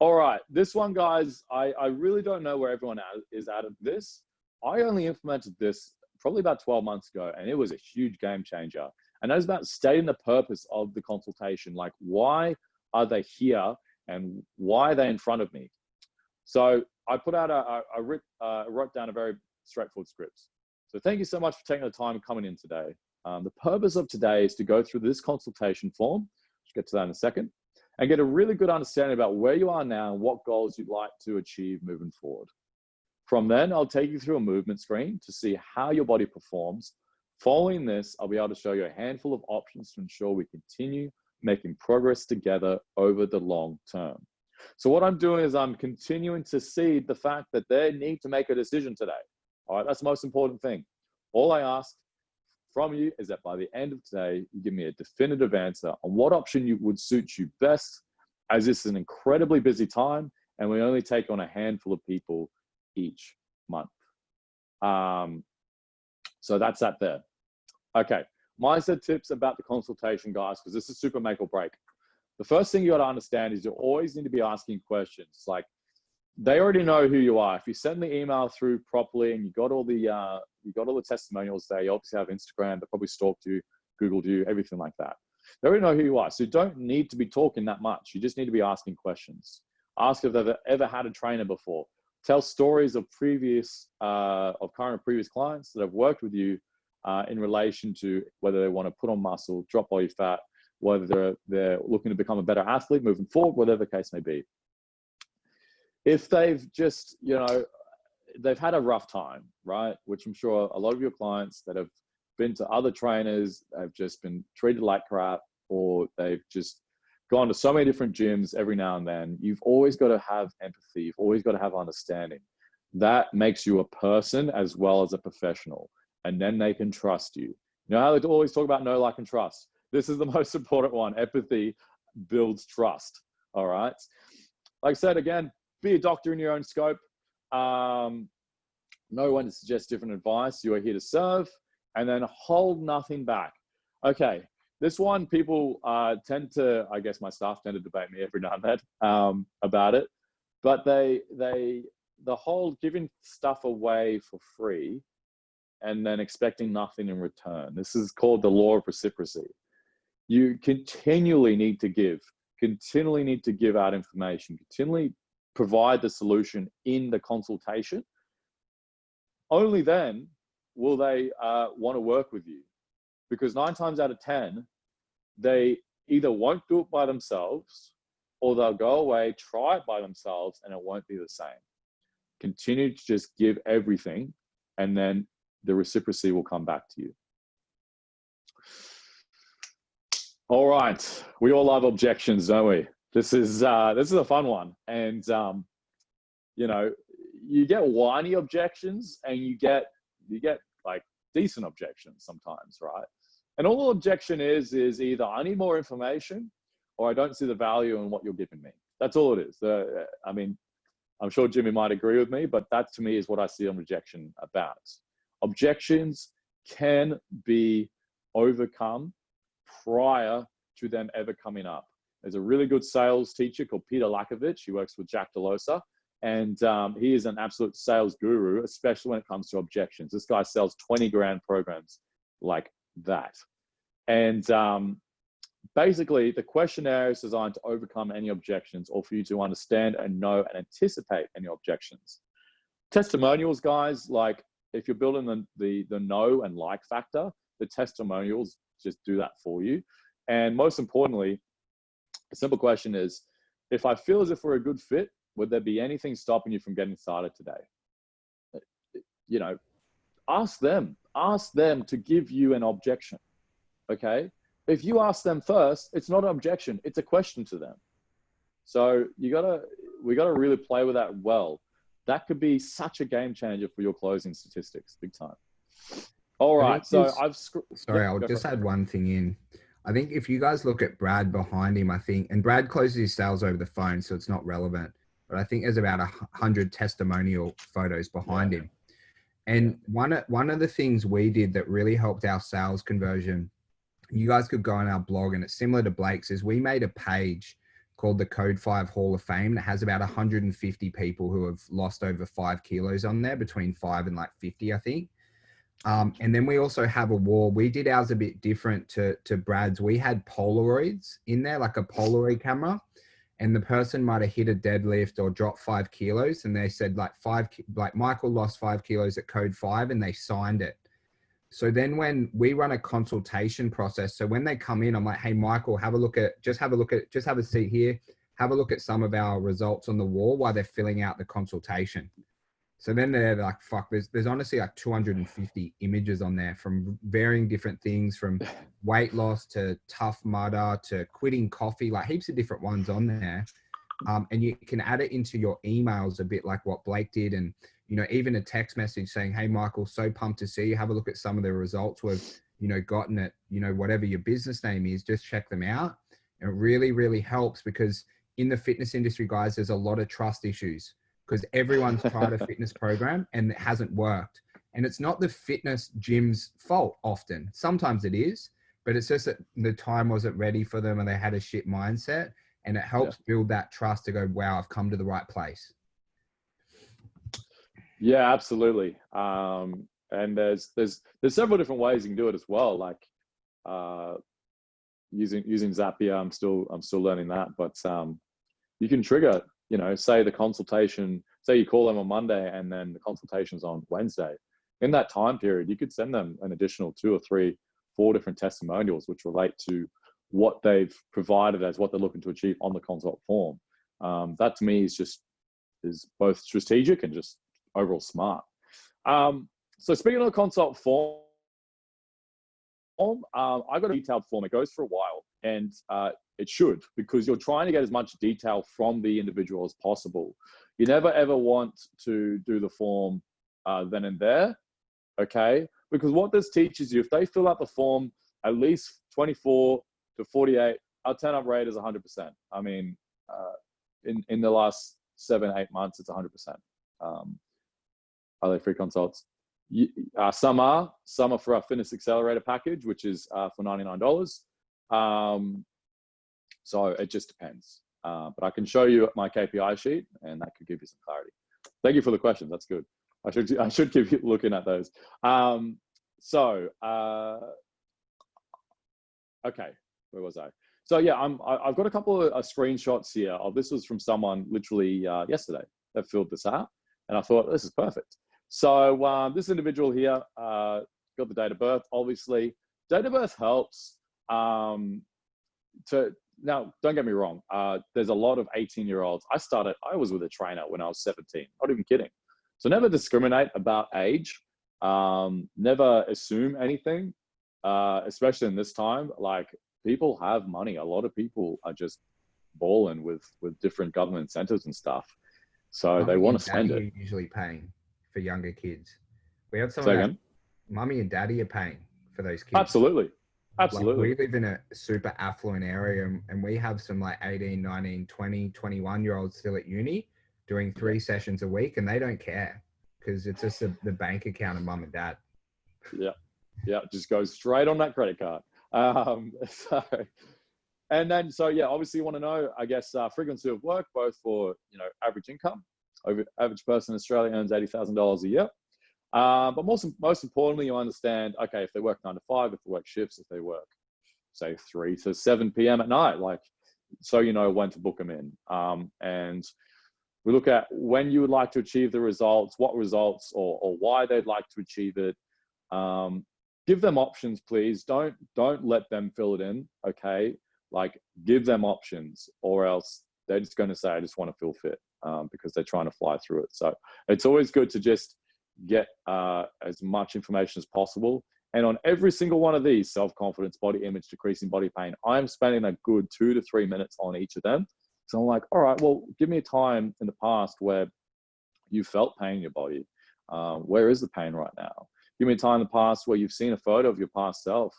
All right, this one, guys, I really don't know where everyone is at of this. I only implemented this probably about 12 months ago, and it was a huge game changer. And that is about stating the purpose of the consultation. Like, why are they here and why are they in front of me? So I put out I wrote down a very straightforward script. So thank you so much for taking the time coming in today. The purpose of today is to go through this consultation form. We'll get to that in a second, and get a really good understanding about where you are now and what goals you'd like to achieve moving forward. From then, I'll take you through a movement screen to see how your body performs. Following this, I'll be able to show you a handful of options to ensure we continue making progress together over the long term. So what I'm doing is I'm continuing to seed the fact that they need to make a decision today. All right, that's the most important thing. All I ask from you is that by the end of today, you give me a definitive answer on what option would suit you best, as this is an incredibly busy time and we only take on a handful of people each month. So that's that there. Okay, mindset tips about the consultation, guys, because this is super make or break. The first thing you got to understand is you always need to be asking questions. Like, they already know who you are. If you send the email through properly and you got all the testimonials there, you obviously have Instagram, they probably stalked you, Googled you, everything like that. They already know who you are. So you don't need to be talking that much. You just need to be asking questions. Ask if they've ever had a trainer before. Tell stories of current or previous clients that have worked with you in relation to whether they want to put on muscle, drop body fat, whether they're looking to become a better athlete moving forward, whatever the case may be. If they've just, they've had a rough time, right? Which I'm sure a lot of your clients that have been to other trainers have just been treated like crap, or they've just gone to so many different gyms every now and then. You've always got to have empathy. You've always got to have understanding. That makes you a person as well as a professional. And then they can trust you. You know how they always talk about know, like, and trust? This is the most important one. Empathy builds trust. All right. Like I said, again, be a doctor in your own scope. No one to suggest different advice. You are here to serve, and then hold nothing back. Okay. This one, people tend to, I guess my staff tend to debate me every now and then about it, but the whole giving stuff away for free and then expecting nothing in return. This is called the law of reciprocity. You continually need to give out information, continually provide the solution in the consultation. Only then will they want to work with you. Because 9 times out of 10, they either won't do it by themselves, or they'll go away, try it by themselves, and it won't be the same. Continue to just give everything, and then the reciprocity will come back to you. All right, we all love objections, don't we? This is a fun one, and you get whiny objections, and you get like decent objections sometimes, right? And all the objection is either I need more information, or I don't see the value in what you're giving me. That's all it is. I mean, I'm sure Jimmy might agree with me, but that to me is what I see on rejection about. Objections can be overcome prior to them ever coming up. There's a really good sales teacher called Peter Lakovich. He works with Jack Delosa, and he is an absolute sales guru, especially when it comes to objections. This guy sells 20 grand programs like that. And basically, the questionnaire is designed to overcome any objections, or for you to understand and know and anticipate any objections. Testimonials, guys, like if you're building the know and like factor, the testimonials just do that for you. And most importantly, a simple question is, if I feel as if we're a good fit, would there be anything stopping you from getting started today? Ask them to give you an objection. Okay. If you ask them first, it's not an objection, it's a question to them. So we gotta really play with that well. That could be such a game changer for your closing statistics, big time. All right. So I'll just add one thing in. I think if you guys look at Brad behind him, and Brad closes his sales over the phone, so it's not relevant, but I think there's about 100 testimonial photos behind him. And one of the things we did that really helped our sales conversion, you guys could go on our blog, and it's similar to Blake's, is we made a page called the Code 5 Hall of Fame that has about 150 people who have lost over 5 kilos on there, between 5 and like 50, I think. And then we also have a wall. We did ours a bit different to Brad's. We had Polaroids in there, like a Polaroid camera, and the person might have hit a deadlift or dropped 5 kilos. And they said like Michael lost 5 kilos at Code 5, and they signed it. So then when we run a consultation process, so when they come in, I'm like, hey, Michael, just have a seat here. Have a look at some of our results on the wall while they're filling out the consultation. So then they're like, fuck, there's honestly like 250 images on there from varying different things, from weight loss to Tough Mudder to quitting coffee, like heaps of different ones on there. And you can add it into your emails a bit like what Blake did. And, even a text message saying, hey, Michael, so pumped to see you. Have a look at some of the results we've, gotten at, whatever your business name is, just check them out. And it really, really helps, because in the fitness industry, guys, there's a lot of trust issues, because everyone's tried a fitness program and it hasn't worked. And it's not the fitness gym's fault often. Sometimes it is, but it's just that the time wasn't ready for them and they had a shit mindset, and it helps build that trust to go, wow, I've come to the right place. Yeah, absolutely. And there's several different ways you can do it as well. Like using Zapier, I'm still learning that, but you can trigger, say the consultation say you call them on Monday and then the consultation's on Wednesday. In that time period, you could send them an additional 2 or 3, 4 different testimonials which relate to what they've provided as what they're looking to achieve on the consult form. That to me is both strategic and just overall smart. So speaking of the consult form, I got a detailed form. It goes for a while, and it should, because you're trying to get as much detail from the individual as possible. You never ever want to do the form then and there, okay? Because what this teaches you, if they fill out the form at least 24 to 48, our turn-up rate is 100%. I mean, in the last 7-8 months, it's 100%. Are they free consults? Some are for our Fitness Accelerator package, which is for $99. So it just depends. But I can show you my KPI sheet, and that could give you some clarity. Thank you for the question. That's good. I should keep looking at those. Okay, where was I? So yeah, I've got a couple of screenshots here. This was from someone literally yesterday that filled this out, and I thought this is perfect. So this individual here got the date of birth. Obviously, date of birth helps. Now, don't get me wrong. There's a lot of 18-year-olds. I was with a trainer when I was 17. Not even kidding. So never discriminate about age. Never assume anything, especially in this time. Like, people have money. A lot of people are just balling with different government incentives and stuff. So they want to spend it. Usually paying for younger kids. We have some mummy and daddy are paying for those kids. Absolutely. Absolutely. Like, we live in a super affluent area, and we have some like 18, 19, 20, 21-year-olds still at uni doing 3 sessions a week, and they don't care because it's just the bank account of mum and dad. Yeah. Yeah. Just goes straight on that credit card. So yeah, obviously you want to know, I guess, frequency of work, both for, average income. Average person in Australia earns $80,000 a year. But most importantly, you understand, okay, if they work 9 to 5, if they work shifts, if they work, say, 3 to 7 p.m. at night, so you know when to book them in. And we look at when you would like to achieve the results, what results, or why they'd like to achieve it. Give them options, please. Don't let them fill it in, okay? Give them options, or else they're just going to say, I just want to feel fit, because they're trying to fly through it. So it's always good to just get as much information as possible. And on every single one of these, self-confidence, body image, decreasing body pain, I'm spending a good 2 to 3 minutes on each of them. So I'm like, all right, well, give me a time in the past where you felt pain in your body. Where is the pain right now? Give me a time in the past where you've seen a photo of your past self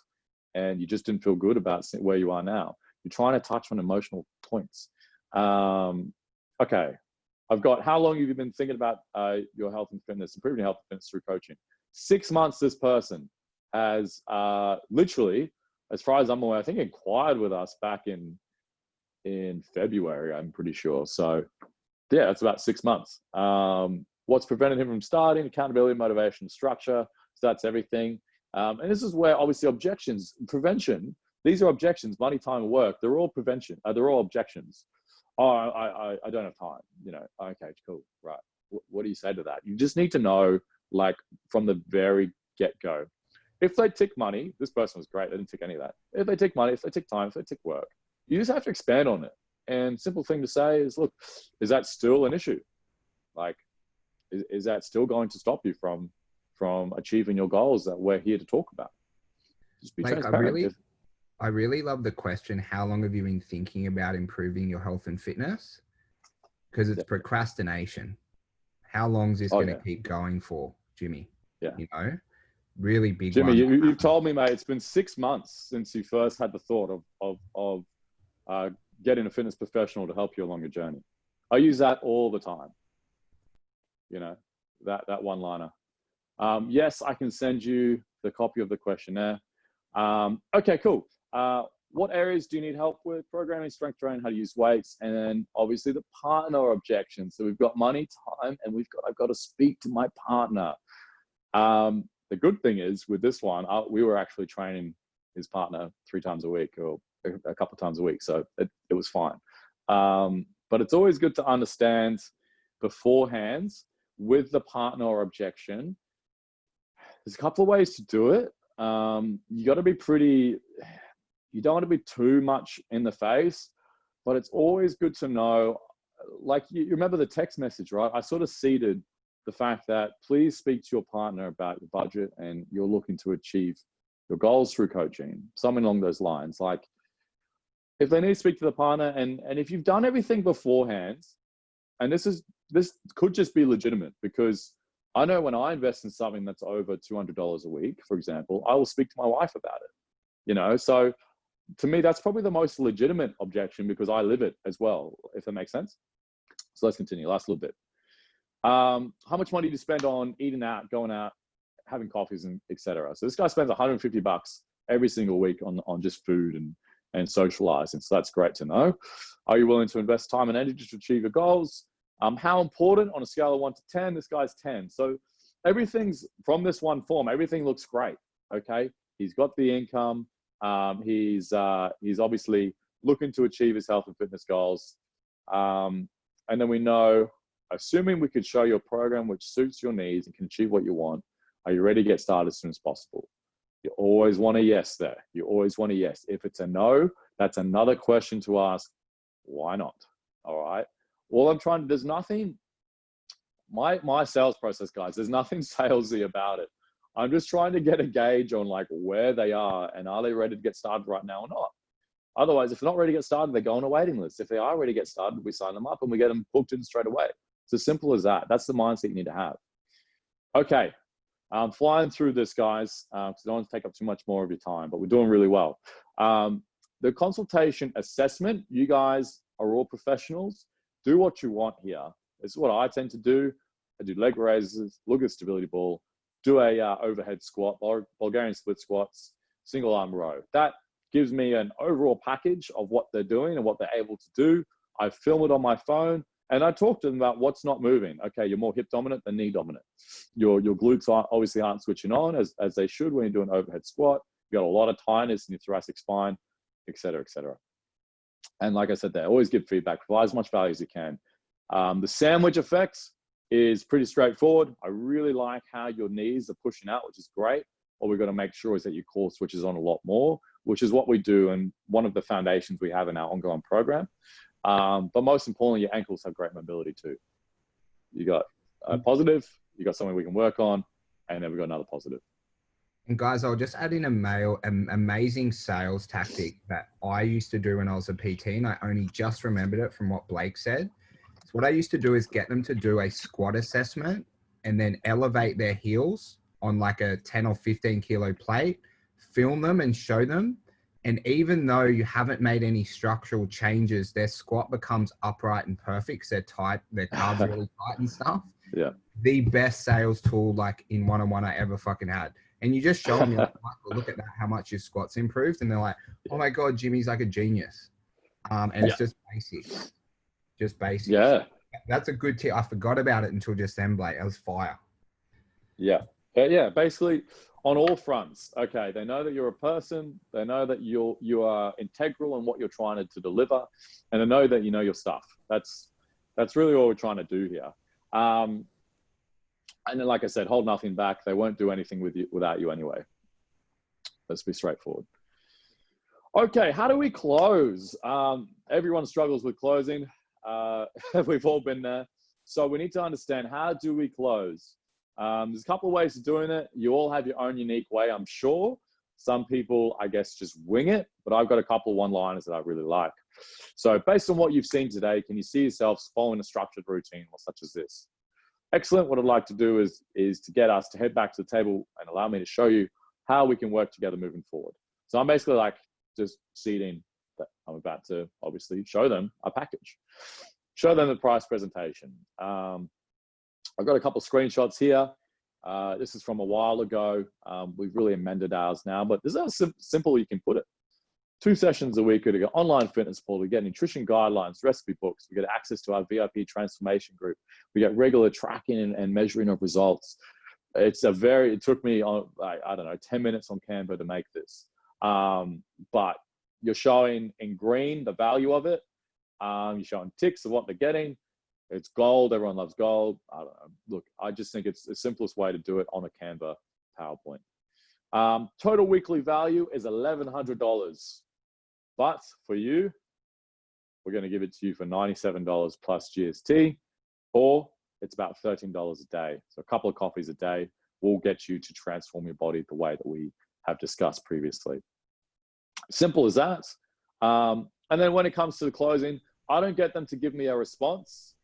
and you just didn't feel good about where you are now. You're trying to touch on emotional points. Okay. I've got, how long have you been thinking about your health and fitness, improving your health and fitness through coaching? 6 months. This person has literally, as far as I'm aware, I think inquired with us back in February, I'm pretty sure. So yeah, it's about 6 months. What's prevented him from starting? Accountability, motivation, structure. So that's everything. And this is where obviously objections, prevention, these are objections, money, time, and work. They're all prevention. They're all objections. Oh, I don't have time. Okay, cool. Right. What do you say to that? You just need to know, from the very get-go. If they tick money, this person was great. They didn't tick any of that. If they tick money, if they tick time, if they tick work, you just have to expand on it. And simple thing to say is, look, is that still an issue? Is that still going to stop you from achieving your goals that we're here to talk about? Just be transparent. I really love the question, how long have you been thinking about improving your health and fitness? Because it's procrastination. How long is this going to keep going for, Jimmy? Yeah. Really big Jimmy, one. you've told me, mate, it's been 6 months since you first had the thought of getting a fitness professional to help you along your journey. I use that all the time. That one-liner. Yes, I can send you the copy of the questionnaire. Okay, cool. What areas do you need help with? Programming, strength training, how to use weights, and then obviously the partner objections. So we've got money, time, and I've got to speak to my partner. The good thing is with this one, we were actually training his partner 3 times a week or a couple of times a week, so it was fine. But it's always good to understand beforehand with the partner or objection, there's a couple of ways to do it. You got to be pretty, you don't want to be too much in the face, but it's always good to know, like you remember the text message, right? I sort of seeded the fact that please speak to your partner about your budget and you're looking to achieve your goals through coaching, something along those lines. Like if they need to speak to the partner and if you've done everything beforehand, and this could just be legitimate, because I know when I invest in something that's over $200 a week, for example, I will speak to my wife about it, you know? So to me, that's probably the most legitimate objection because I live it as well, if that makes sense. So let's continue, last little bit. How much money do you spend on eating out, going out, having coffees, and etc.? So this guy spends $150 every single week on just food and socializing. So that's great to know. Are you willing to invest time and energy to achieve your goals? How important on a scale of 1 to 10? This guy's 10. So everything's from this one form. Everything looks great. Okay. He's got the income. He's obviously looking to achieve his health and fitness goals. And then we know, assuming we could show you a program which suits your needs and can achieve what you want, are you ready to get started as soon as possible? You always want a yes there. You always want a yes. If it's a no, that's another question to ask. Why not? All right. All I'm trying to, there's nothing, my sales process, guys, there's nothing salesy about it. I'm just trying to get a gauge on like where they are and are they ready to get started right now or not? Otherwise, if they're not ready to get started, they go on a waiting list. If they are ready to get started, we sign them up and we get them booked in straight away. It's as simple as that. That's the mindset you need to have. Okay. I'm flying through this, guys, because I don't want to take up too much more of your time, but we're doing really well. The consultation assessment, you guys are all professionals. Do what you want here. It's what I tend to do. I do leg raises, look at stability ball, do a overhead squat, Bulgarian split squats, single arm row. That gives me an overall package of what they're doing and what they're able to do. I film it on my phone and I talk to them about what's not moving. Okay, you're more hip dominant than knee dominant. Your glutes obviously aren't switching on as they should when you do an overhead squat. You got a lot of tightness in your thoracic spine, et cetera, et cetera. And like I said, they always give feedback, provide as much value as you can. The sandwich effects is pretty straightforward. I really like how your knees are pushing out, which is great. What we've got to make sure is that your core switches on a lot more, which is what we do and one of the foundations we have in our ongoing program. But most importantly, your ankles have great mobility too. You got a positive, you got something we can work on, and then we've got another positive. And guys, I'll just add in an amazing sales tactic that I used to do when I was a PT, and I only just remembered it from what Blake said. So what I used to do is get them to do a squat assessment and then elevate their heels on like a 10 or 15 kilo plate, film them and show them. And even though you haven't made any structural changes, their squat becomes upright and perfect because they're tight, their calves are really tight and stuff. Yeah. The best sales tool like in one-on-one I ever fucking had. And you just show them, you're like, look at that, how much your squat's improved. And they're like, oh my God, Jimmy's like a genius. And it's just basics. Just basics. Yeah. That's a good tip. I forgot about it until just then, Blake. It was fire. Yeah. Yeah. Basically on all fronts. Okay. They know that you're a person. They know that you are integral in what you're trying to deliver. And they know that you know your stuff. That's really all we're trying to do here. And then, like I said, hold nothing back. They won't do anything with you without you anyway. Let's be straightforward. Okay, how do we close? Everyone struggles with closing. We've all been there. So we need to understand, how do we close? There's a couple of ways of doing it. You all have your own unique way, I'm sure. Some people, I guess, just wing it, but I've got a couple of one-liners that I really like. So based on what you've seen today, can you see yourselves following a structured routine such as this? Excellent. What I'd like to do is to get us to head back to the table and allow me to show you how we can work together moving forward. So I'm basically like just seeding that I'm about to obviously show them a package, show them the price presentation. I've got a couple of screenshots here. This is from a while ago. We've really amended ours now, but this is how simple you can put it. 2 sessions a week, we get online fitness portal, we get nutrition guidelines, recipe books, we get access to our VIP transformation group, we get regular tracking and measuring of results. It took me, I don't know, 10 minutes on Canva to make this. But you're showing in green the value of it. You're showing ticks of what they're getting. It's gold. Everyone loves gold. I don't know. Look, I just think it's the simplest way to do it on a Canva PowerPoint. Total weekly value is $1,100. But for you, we're going to give it to you for $97 plus GST, or it's about $13 a day. So a couple of coffees a day will get you to transform your body the way that we have discussed previously. Simple as that. And then when it comes to the closing, I don't get them to give me a response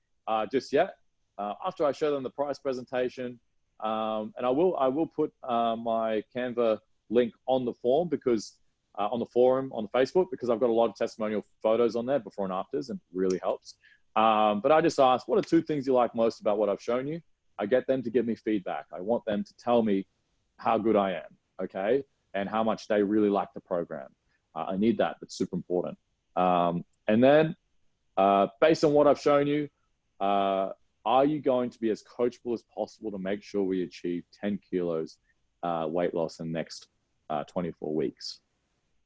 just yet. After I show them the price presentation, and I will put my Canva link on the form because on the forum on Facebook, because I've got a lot of testimonial photos on there before and afters, and it really helps. But I just asked, what are 2 things you like most about what I've shown you? I get them to give me feedback. I want them to tell me how good I am, okay? And how much they really like the program. I need that. That's super important. And then based on what I've shown you, are you going to be as coachable as possible to make sure we achieve 10 kilos weight loss in the next 24 weeks?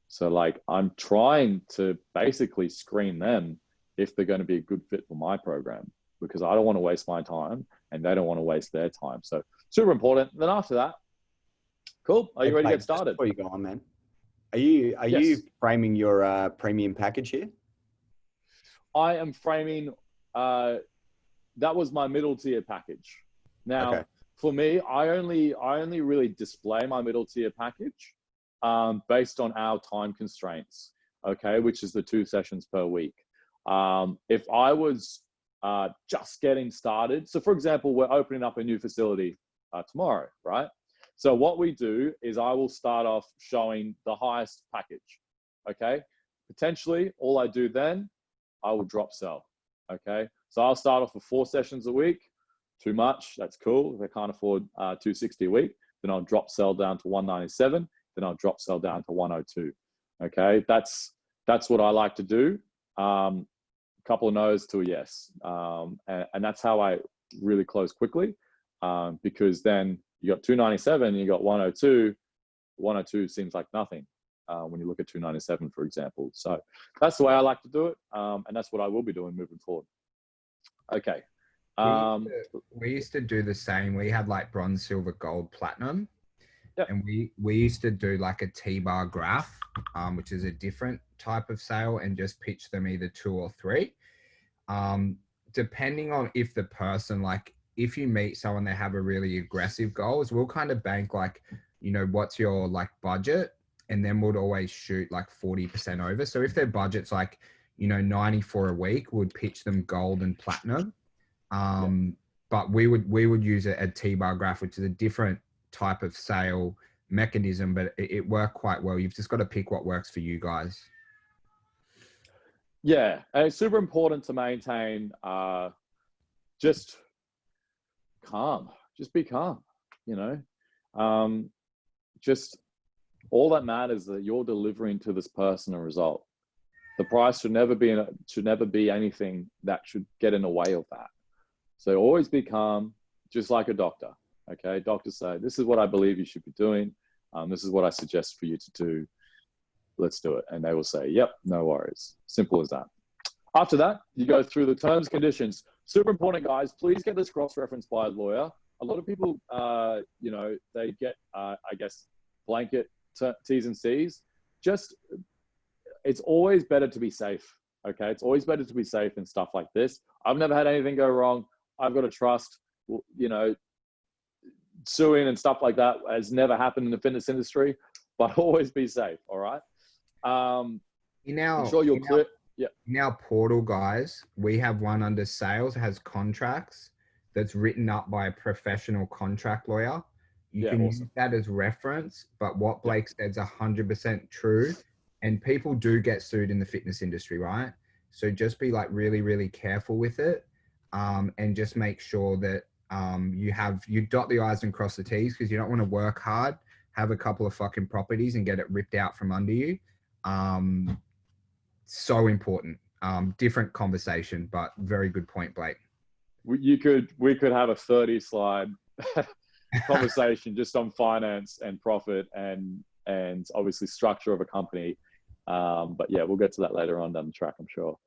So like, I'm trying to basically screen them if they're going to be a good fit for my program, because I don't want to waste my time and they don't want to waste their time. So super important. Then after that, cool. Are you ready to get started? Before you go on, man, are you framing your premium package here? I am framing, that was my middle tier package. Now, for me, I only really display my middle tier package based on our time constraints, okay, which is the 2 sessions per week. If I was just getting started, so for example, we're opening up a new facility tomorrow, right? So what we do is I will start off showing the highest package, okay? Potentially, all I do then, I will drop sell, okay? So I'll start off with 4 sessions a week. Too much, that's cool. If I can't afford 260 a week, then I'll drop sell down to 197, then I'll drop sell down to 102, okay? That's what I like to do. A couple of no's to a yes. And that's how I really close quickly, because then you got 297 and you got 102. 102 seems like nothing when you look at 297, for example. So that's the way I like to do it. And that's what I will be doing moving forward. Okay. We used to do the same. We had like bronze, silver, gold, platinum. Yep. And we used to do like a T-bar graph, which is a different type of sale, and just pitch them either 2 or 3. Depending on if the person, like if you meet someone that have a really aggressive goals, we'll kind of bank like, you know, what's your like budget? And then we'd always shoot like 40% over. So if their budget's like, you know, 94 a week, we'd pitch them gold and platinum. But we would use a T-bar graph, which is a different type of sale mechanism, but it worked quite well. You've just got to pick what works for you guys. Yeah, and it's super important to maintain just calm. Just be calm, you know. Just all that matters is that you're delivering to this person a result. The price should never be anything that should get in the way of that. So always be calm, just like a doctor. Okay, doctors say, this is what I believe you should be doing. This is what I suggest for you to do. Let's do it. And they will say, yep, no worries. Simple as that. After that, you go through the terms, conditions. Super important, guys. Please get this cross-referenced by a lawyer. A lot of people, you know, they get, I guess, blanket T's and C's. Just, it's always better to be safe. Okay, it's always better to be safe in stuff like this. I've never had anything go wrong. I've got to trust, you know, suing and stuff like that has never happened in the fitness industry, but always be safe. All right. In our portal, guys, we have one under sales, has contracts that's written up by a professional contract lawyer. You can use that as reference, but what Blake said is 100% true. And people do get sued in the fitness industry, right? So just be like really, really careful with it. And just make sure that you dot the I's and cross the T's, because you don't want to work hard, have a couple of fucking properties and get it ripped out from under you. So important. Different conversation, but very good point, Blake. We could have a 30-slide conversation just on finance and profit and obviously structure of a company. But yeah, we'll get to that later on down the track, I'm sure.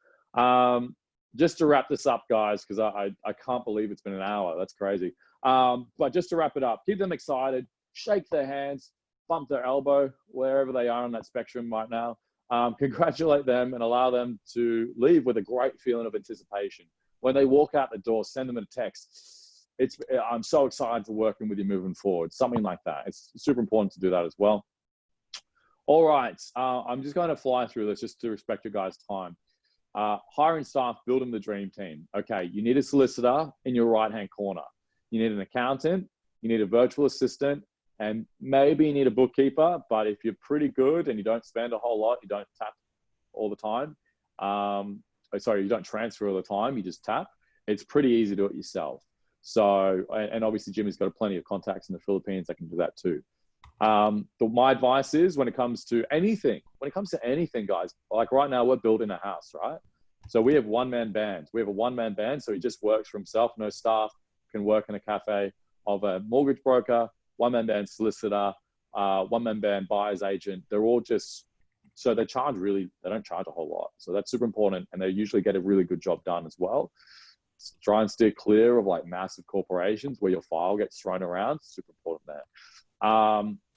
just to wrap this up, guys, because I can't believe it's been an hour. That's crazy. But just to wrap it up, keep them excited, shake their hands, bump their elbow, wherever they are on that spectrum right now. Congratulate them and allow them to leave with a great feeling of anticipation. When they walk out the door, send them a text. I'm so excited for working with you moving forward. Something like that. It's super important to do that as well. All right. I'm just going to fly through this just to respect your guys' time. Hiring staff, building the dream team. Okay, you need a solicitor in your right-hand corner. You need an accountant. You need a virtual assistant. And maybe you need a bookkeeper, but if you're pretty good and you don't spend a whole lot, you don't tap all the time. Sorry, you don't transfer all the time, you just tap. It's pretty easy to do it yourself. So, and obviously Jimmy's got plenty of contacts in the Philippines that can do that too. My advice is when it comes to anything, guys, like right now we're building a house, right? So we have one-man band. We have a one-man band, so he just works for himself, no staff, can work in a cafe of a mortgage broker, one-man band solicitor, one-man band buyer's agent. They're all just, so they don't charge a whole lot. So that's super important. And they usually get a really good job done as well. Try and steer clear of like massive corporations where your file gets thrown around. Super important there.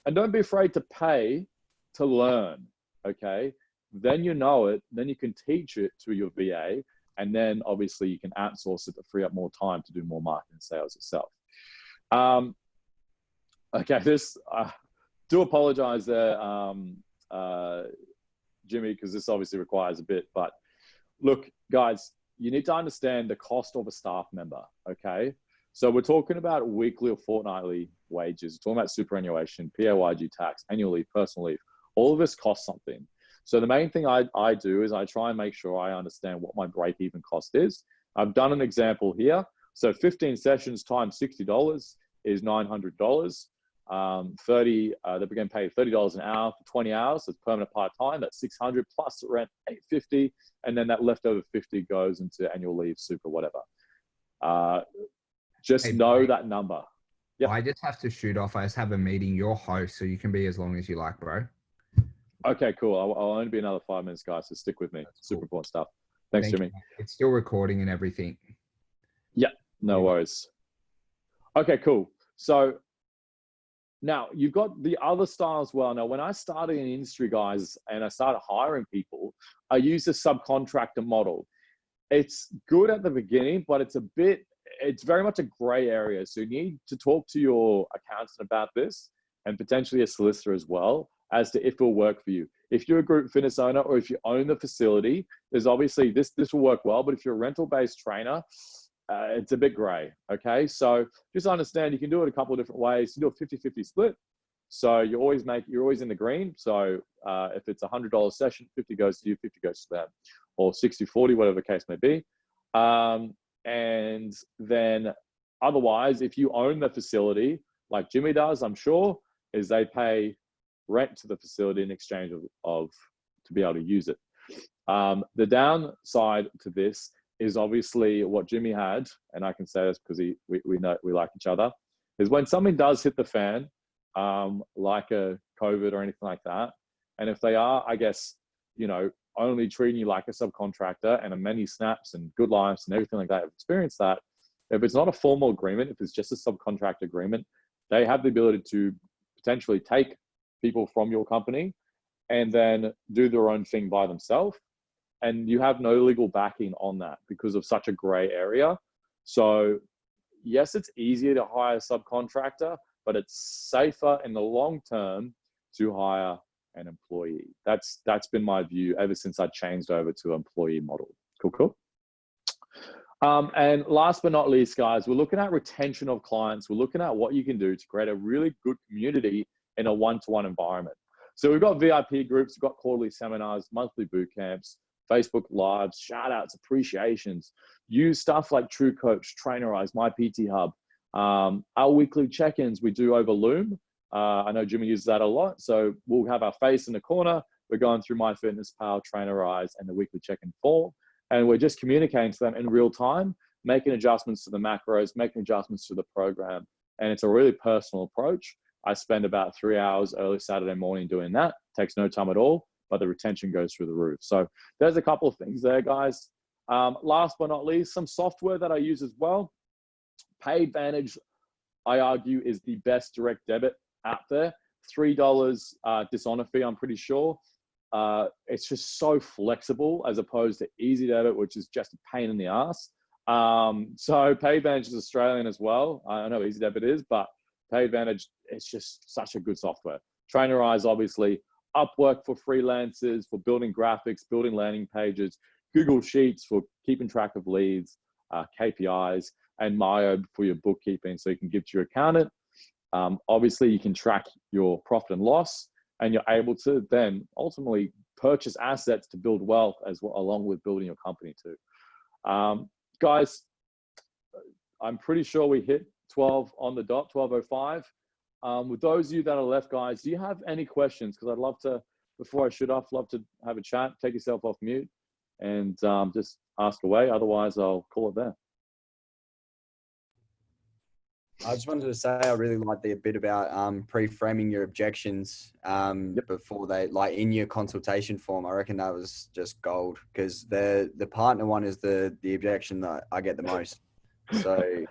And don't be afraid to pay to learn, okay? Then you know it, then you can teach it to your VA, and then obviously you can outsource it to free up more time to do more marketing sales yourself. Okay, do apologize there, Jimmy, because this obviously requires a bit, but look, guys, you need to understand the cost of a staff member, okay? So we're talking about weekly or fortnightly wages, we're talking about superannuation, PAYG tax, annual leave, personal leave. All of this costs something. So the main thing I do is I try and make sure I understand what my break-even cost is. I've done an example here. So 15 sessions times $60 is $900. They're getting paid $30 an hour for 20 hours. So it's permanent part-time. That's $600 plus the rent, $850, and then that leftover $50 goes into annual leave, super, whatever. Just know that number. Yep. I just have to shoot off. I just have a meeting. You're host, so you can be as long as you like, bro. Okay, cool. I'll only be another 5 minutes, guys. So stick with me. That's super important stuff. Thanks, Jimmy. You. It's still recording and everything. Yeah, no worries. Okay, cool. So now you've got the other style as well. Now, when I started in the industry, guys, and I started hiring people, I used a subcontractor model. It's good at the beginning, but it's very much a gray area. So you need to talk to your accountant about this and potentially a solicitor as well as to if it will work for you. If you're a group fitness owner or if you own the facility, there's obviously this will work well, but if you're a rental-based trainer, it's a bit gray, okay? So just understand you can do it a couple of different ways. You do a 50-50 split. So you're always in the green. So if it's a $100 session, 50 goes to you, 50 goes to them, or 60-40, whatever the case may be. And then otherwise, if you own the facility, like Jimmy does, I'm sure, is they pay rent to the facility in exchange of to be able to use it. The downside to this is obviously what Jimmy had, and I can say this because we know we like each other, is when something does hit the fan, like a COVID or anything like that, and if they are, I guess, only treating you like a subcontractor and a many snaps and good lives and everything like that, I've experienced that. If it's not a formal agreement, if it's just a subcontract agreement, they have the ability to potentially take people from your company and then do their own thing by themselves. And you have no legal backing on that because of such a gray area. So yes, it's easier to hire a subcontractor, but it's safer in the long term to hire an employee. That's been my view ever since I changed over to an employee model. Cool. And last but not least, guys, we're looking at retention of clients. We're looking at what you can do to create a really good community in a one-to-one environment. So we've got VIP groups, we've got quarterly seminars, monthly boot camps, Facebook Lives, shout outs, appreciations. Use stuff like True Coach, Trainerize, My PT Hub. Our weekly check-ins we do over Loom. I know Jimmy uses that a lot. So we'll have our face in the corner. We're going through MyFitnessPal, Trainerize, and the weekly check-in form. And we're just communicating to them in real time, making adjustments to the macros, making adjustments to the program. And it's a really personal approach. I spend about 3 hours early Saturday morning doing that. Takes no time at all, but the retention goes through the roof. So there's a couple of things there, guys. Last but not least, some software that I use as well. PayAdvantage, I argue, is the best direct debit out there. $3 dishonor fee, I'm pretty sure. It's just so flexible as opposed to Easy Debit, which is just a pain in the ass. So PayAdvantage is Australian as well. I know Easy Debit is, but PayAdvantage, it's just such a good software. Trainerize, obviously. Upwork for freelancers, for building graphics, building landing pages. Google Sheets for keeping track of leads, KPIs, and Myo for your bookkeeping, so you can give to your accountant. Obviously, you can track your profit and loss, and you're able to then ultimately purchase assets to build wealth as well, along with building your company too. Guys, I'm pretty sure we hit 12 on the dot, 12:05. With those of you that are left, guys, do you have any questions? Because I'd love to, before I shoot off, love to have a chat. Take yourself off mute and just ask away. Otherwise, I'll call it there. I just wanted to say I really like the bit about pre-framing your objections before they, like in your consultation form. I reckon that was just gold, because the partner one is the objection that I get the most. So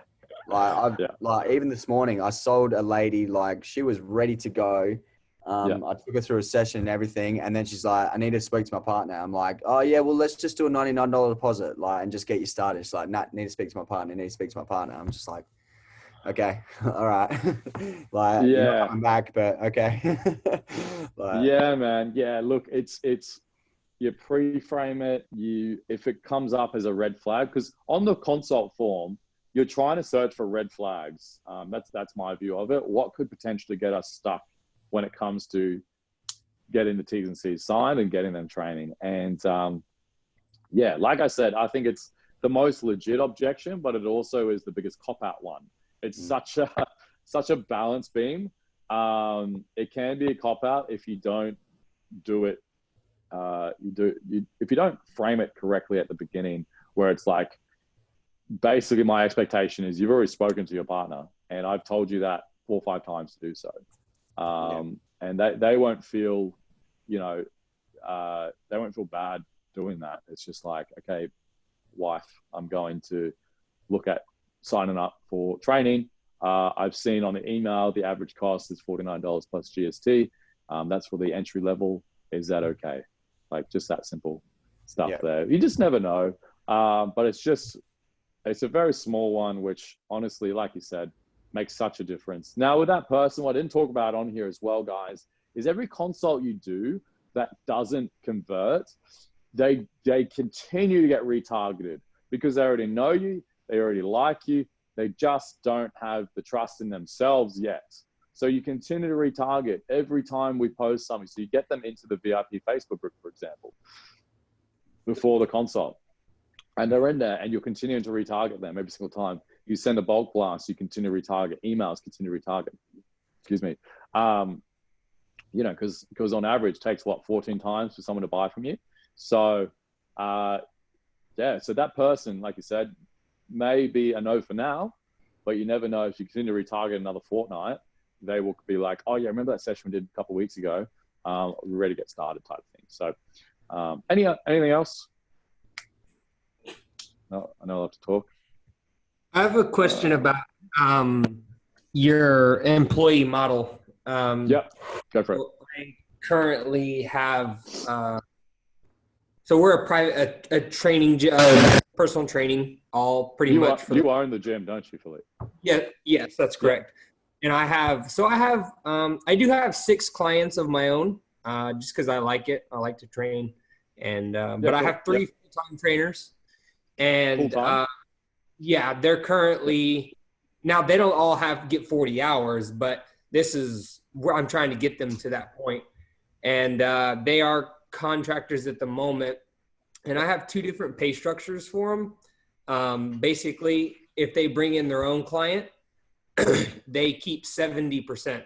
like even this morning I sold a lady, like she was ready to go. I took her through a session and everything, and then she's like, I need to speak to my partner. I'm like, oh yeah, well let's just do a $99 deposit, like, and just get you started. She's like, nah, need to speak to my partner. I'm just like, okay, all right. Like, you're not coming back, but okay. Like, yeah, man. Yeah, look, it's you pre-frame it. If it comes up as a red flag, because on the consult form, you're trying to search for red flags. That's my view of it. What could potentially get us stuck when it comes to getting the T's and C's signed and getting them training? And yeah, like I said, I think it's the most legit objection, but it also is the biggest cop-out one. It's such a balance beam. It can be a cop-out if you don't do it. If you don't frame it correctly at the beginning, where it's like, basically my expectation is you've already spoken to your partner, and I've told you that 4 or 5 times to do so. And they won't feel, they won't feel bad doing that. It's just like, okay, wife, I'm going to look at signing up for training. I've seen on the email, the average cost is $49 plus GST. That's for the entry level. Is that okay? Like, just that simple stuff there. You just never know. But it's a very small one, which honestly, like you said, makes such a difference. Now with that person, what I didn't talk about on here as well, guys, is every consult you do that doesn't convert, they continue to get retargeted because they already know you, they already like you, they just don't have the trust in themselves yet. So you continue to retarget every time we post something. So you get them into the VIP Facebook group, for example, before the consult. And they're in there, and you're continuing to retarget them every single time. You send a bulk blast, you continue to retarget. Emails, continue to retarget. Excuse me. Because on average, it takes 14 times for someone to buy from you. So, so that person, like you said, may be a no for now, but you never know. If you continue to retarget another fortnight, they will be like, oh yeah, remember that session we did a couple of weeks ago? We're ready to get started, type thing. So, anything else? No, I know I'll have to talk. I have a question about your employee model. Go for it. I currently have, so we're a training, personal training, all pretty much. You are in the gym, don't you, Philippe? Yeah, yes, that's correct. Yeah. And I do have 6 clients of my own, just because I like it. I like to train, and but I have 3 full-time trainers. And they're currently, now they don't all get 40 hours, but this is where I'm trying to get them to that point. And they are contractors at the moment. And I have 2 different pay structures for them. Basically, if they bring in their own client, they keep 70%.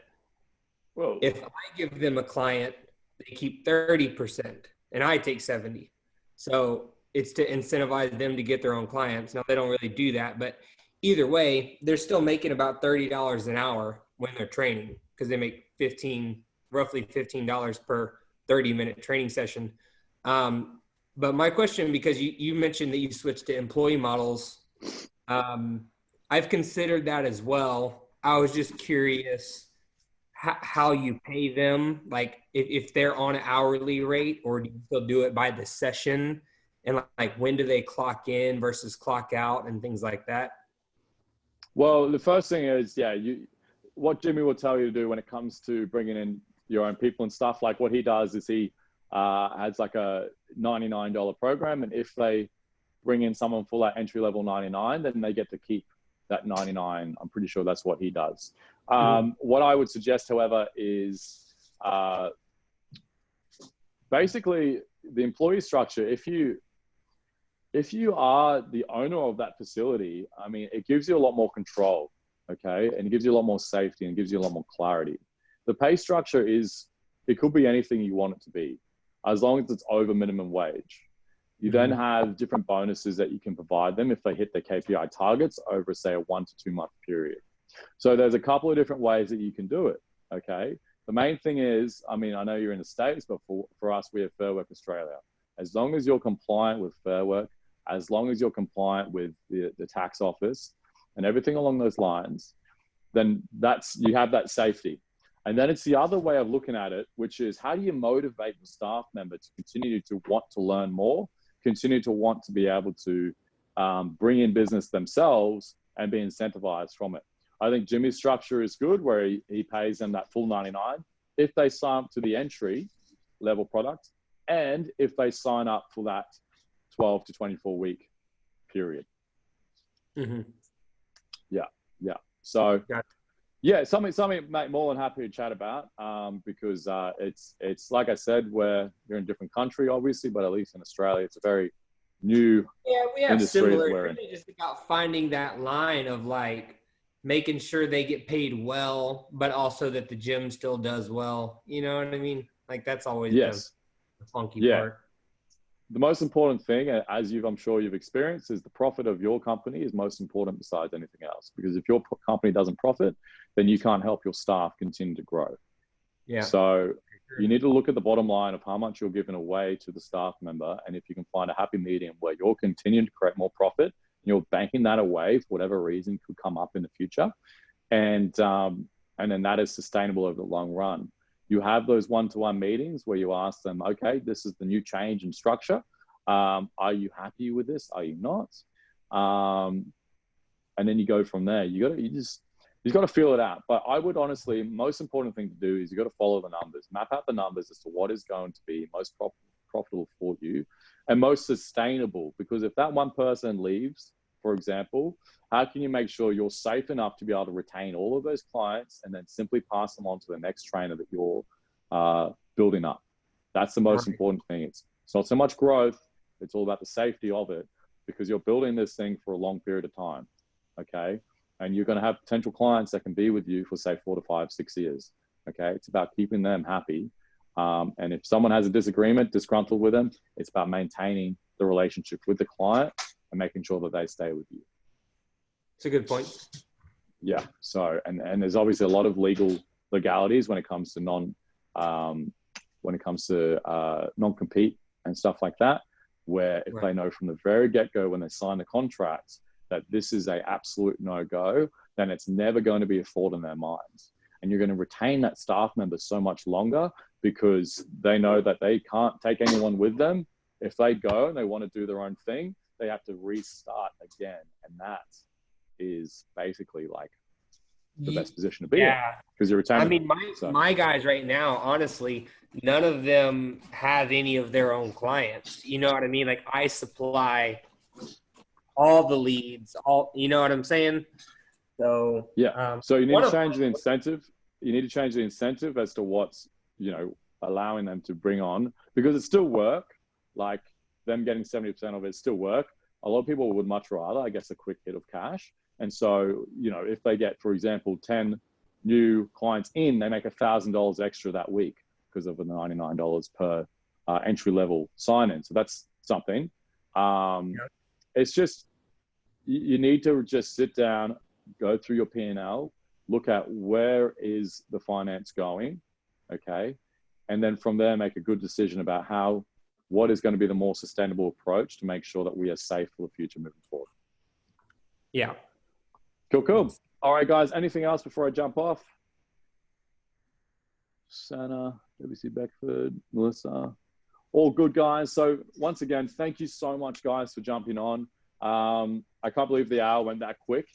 Whoa. If I give them a client, they keep 30%, and I take 70%. So it's to incentivize them to get their own clients. Now, they don't really do that, but either way, they're still making about $30 an hour when they're training, because they make roughly $15 per 30-minute training session. But my question, because you mentioned that you switched to employee models, I've considered that as well. I was just curious how you pay them, like if they're on an hourly rate, or do you still do it by the session, and like when do they clock in versus clock out and things like that? Well, the first thing is, what Jimmy will tell you to do when it comes to bringing in your own people and stuff, like what he does is he has like a $99 program. And if they bring in someone for that entry level 99, then they get to keep that 99. I'm pretty sure that's what he does. What I would suggest, however, is basically the employee structure. If you are the owner of that facility, I mean, it gives you a lot more control, okay? And it gives you a lot more safety and gives you a lot more clarity. The pay structure it could be anything you want it to be, as long as it's over minimum wage. You then have different bonuses that you can provide them if they hit their KPI targets over, say, a 1 to 2 month period. So there's a couple of different ways that you can do it, okay? The main thing is, I mean, I know you're in the States, but for us, we have Fair Work Australia. As long as you're compliant with Fair Work, as long as you're compliant with the tax office and everything along those lines, then you have that safety. And then it's the other way of looking at it, which is how do you motivate the staff member to continue to want to learn more, continue to want to be able to bring in business themselves and be incentivized from it. I think Jimmy's structure is good, where he pays them that full 99 if they sign up to the entry level product, and if they sign up for that 12 to 24 week period. Yeah. So something mate, more than happy to chat about, because it's like I said, you're in a different country, obviously, but at least in Australia, it's a very new we have industry similar. that we're in. It's just about finding that line of like making sure they get paid well, but also that the gym still does well. You know what I mean? Like that's always the funky part. The most important thing, as I'm sure you've experienced, is the profit of your company is most important besides anything else. Because if your company doesn't profit, then you can't help your staff continue to grow. Yeah. So you need to look at the bottom line of how much you're giving away to the staff member. And if you can find a happy medium where you're continuing to create more profit, and you're banking that away for whatever reason could come up in the future. And then that is sustainable over the long run. You have those one-to-one meetings where you ask them, okay, this is the new change in structure. Are you happy with this? Are you not? And then you go from there. You've got to feel it out. But I would honestly, most important thing to do is you got to follow the numbers, map out the numbers as to what is going to be most profitable for you and most sustainable. Because if that one person leaves, for example, how can you make sure you're safe enough to be able to retain all of those clients and then simply pass them on to the next trainer that you're building up? That's the most important thing. It's not so much growth. It's all about the safety of it, because you're building this thing for a long period of time. Okay. And you're going to have potential clients that can be with you for, say, 4 to 5, 6 years. Okay. It's about keeping them happy. And if someone has a disgruntled with them, it's about maintaining the relationship with the client and making sure that they stay with you. It's a good point. Yeah. So, and there's obviously a lot of legalities when it comes to non-compete and stuff like that, where if they know from the very get-go when they sign the contract that this is a absolute no-go, then it's never going to be a thought in their minds. And you're going to retain that staff member so much longer because they know that they can't take anyone with them. If they go and they want to do their own thing, they have to restart again. And that is basically like the best position to be in, because you're retaining. I mean, my guys right now, honestly, none of them have any of their own clients. You know what I mean? Like I supply all the leads, you know what I'm saying? So so you need to change the incentive. You need to change the incentive as to what's, allowing them to bring on, because it's still work. Like them getting 70% of it is still work. A lot of people would much rather, I guess, a quick hit of cash. And so, if they get, for example, 10 new clients in, they make $1,000 extra that week because of the $99 per entry level sign in. So that's something. It's just, you need to just sit down, go through your P&L, look at where is the finance going, okay? And then from there, make a good decision about how what is going to be the more sustainable approach to make sure that we are safe for the future moving forward. Yeah. Cool. All right, guys. Anything else before I jump off? Santa, WC Beckford, Melissa. All good, guys. So once again, thank you so much, guys, for jumping on. I can't believe the hour went that quick,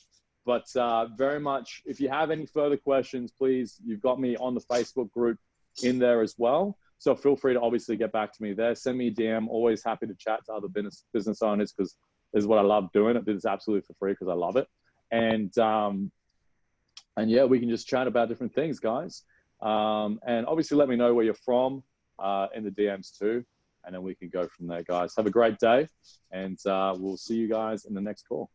but very much, if you have any further questions, please, you've got me on the Facebook group in there as well. So feel free to obviously get back to me there. Send me a DM. Always happy to chat to other business owners because this is what I love doing. I do this absolutely for free because I love it. And yeah, we can just chat about different things, guys. And obviously let me know where you're from in the DMs too. And then we can go from there, guys. Have a great day, and we'll see you guys in the next call.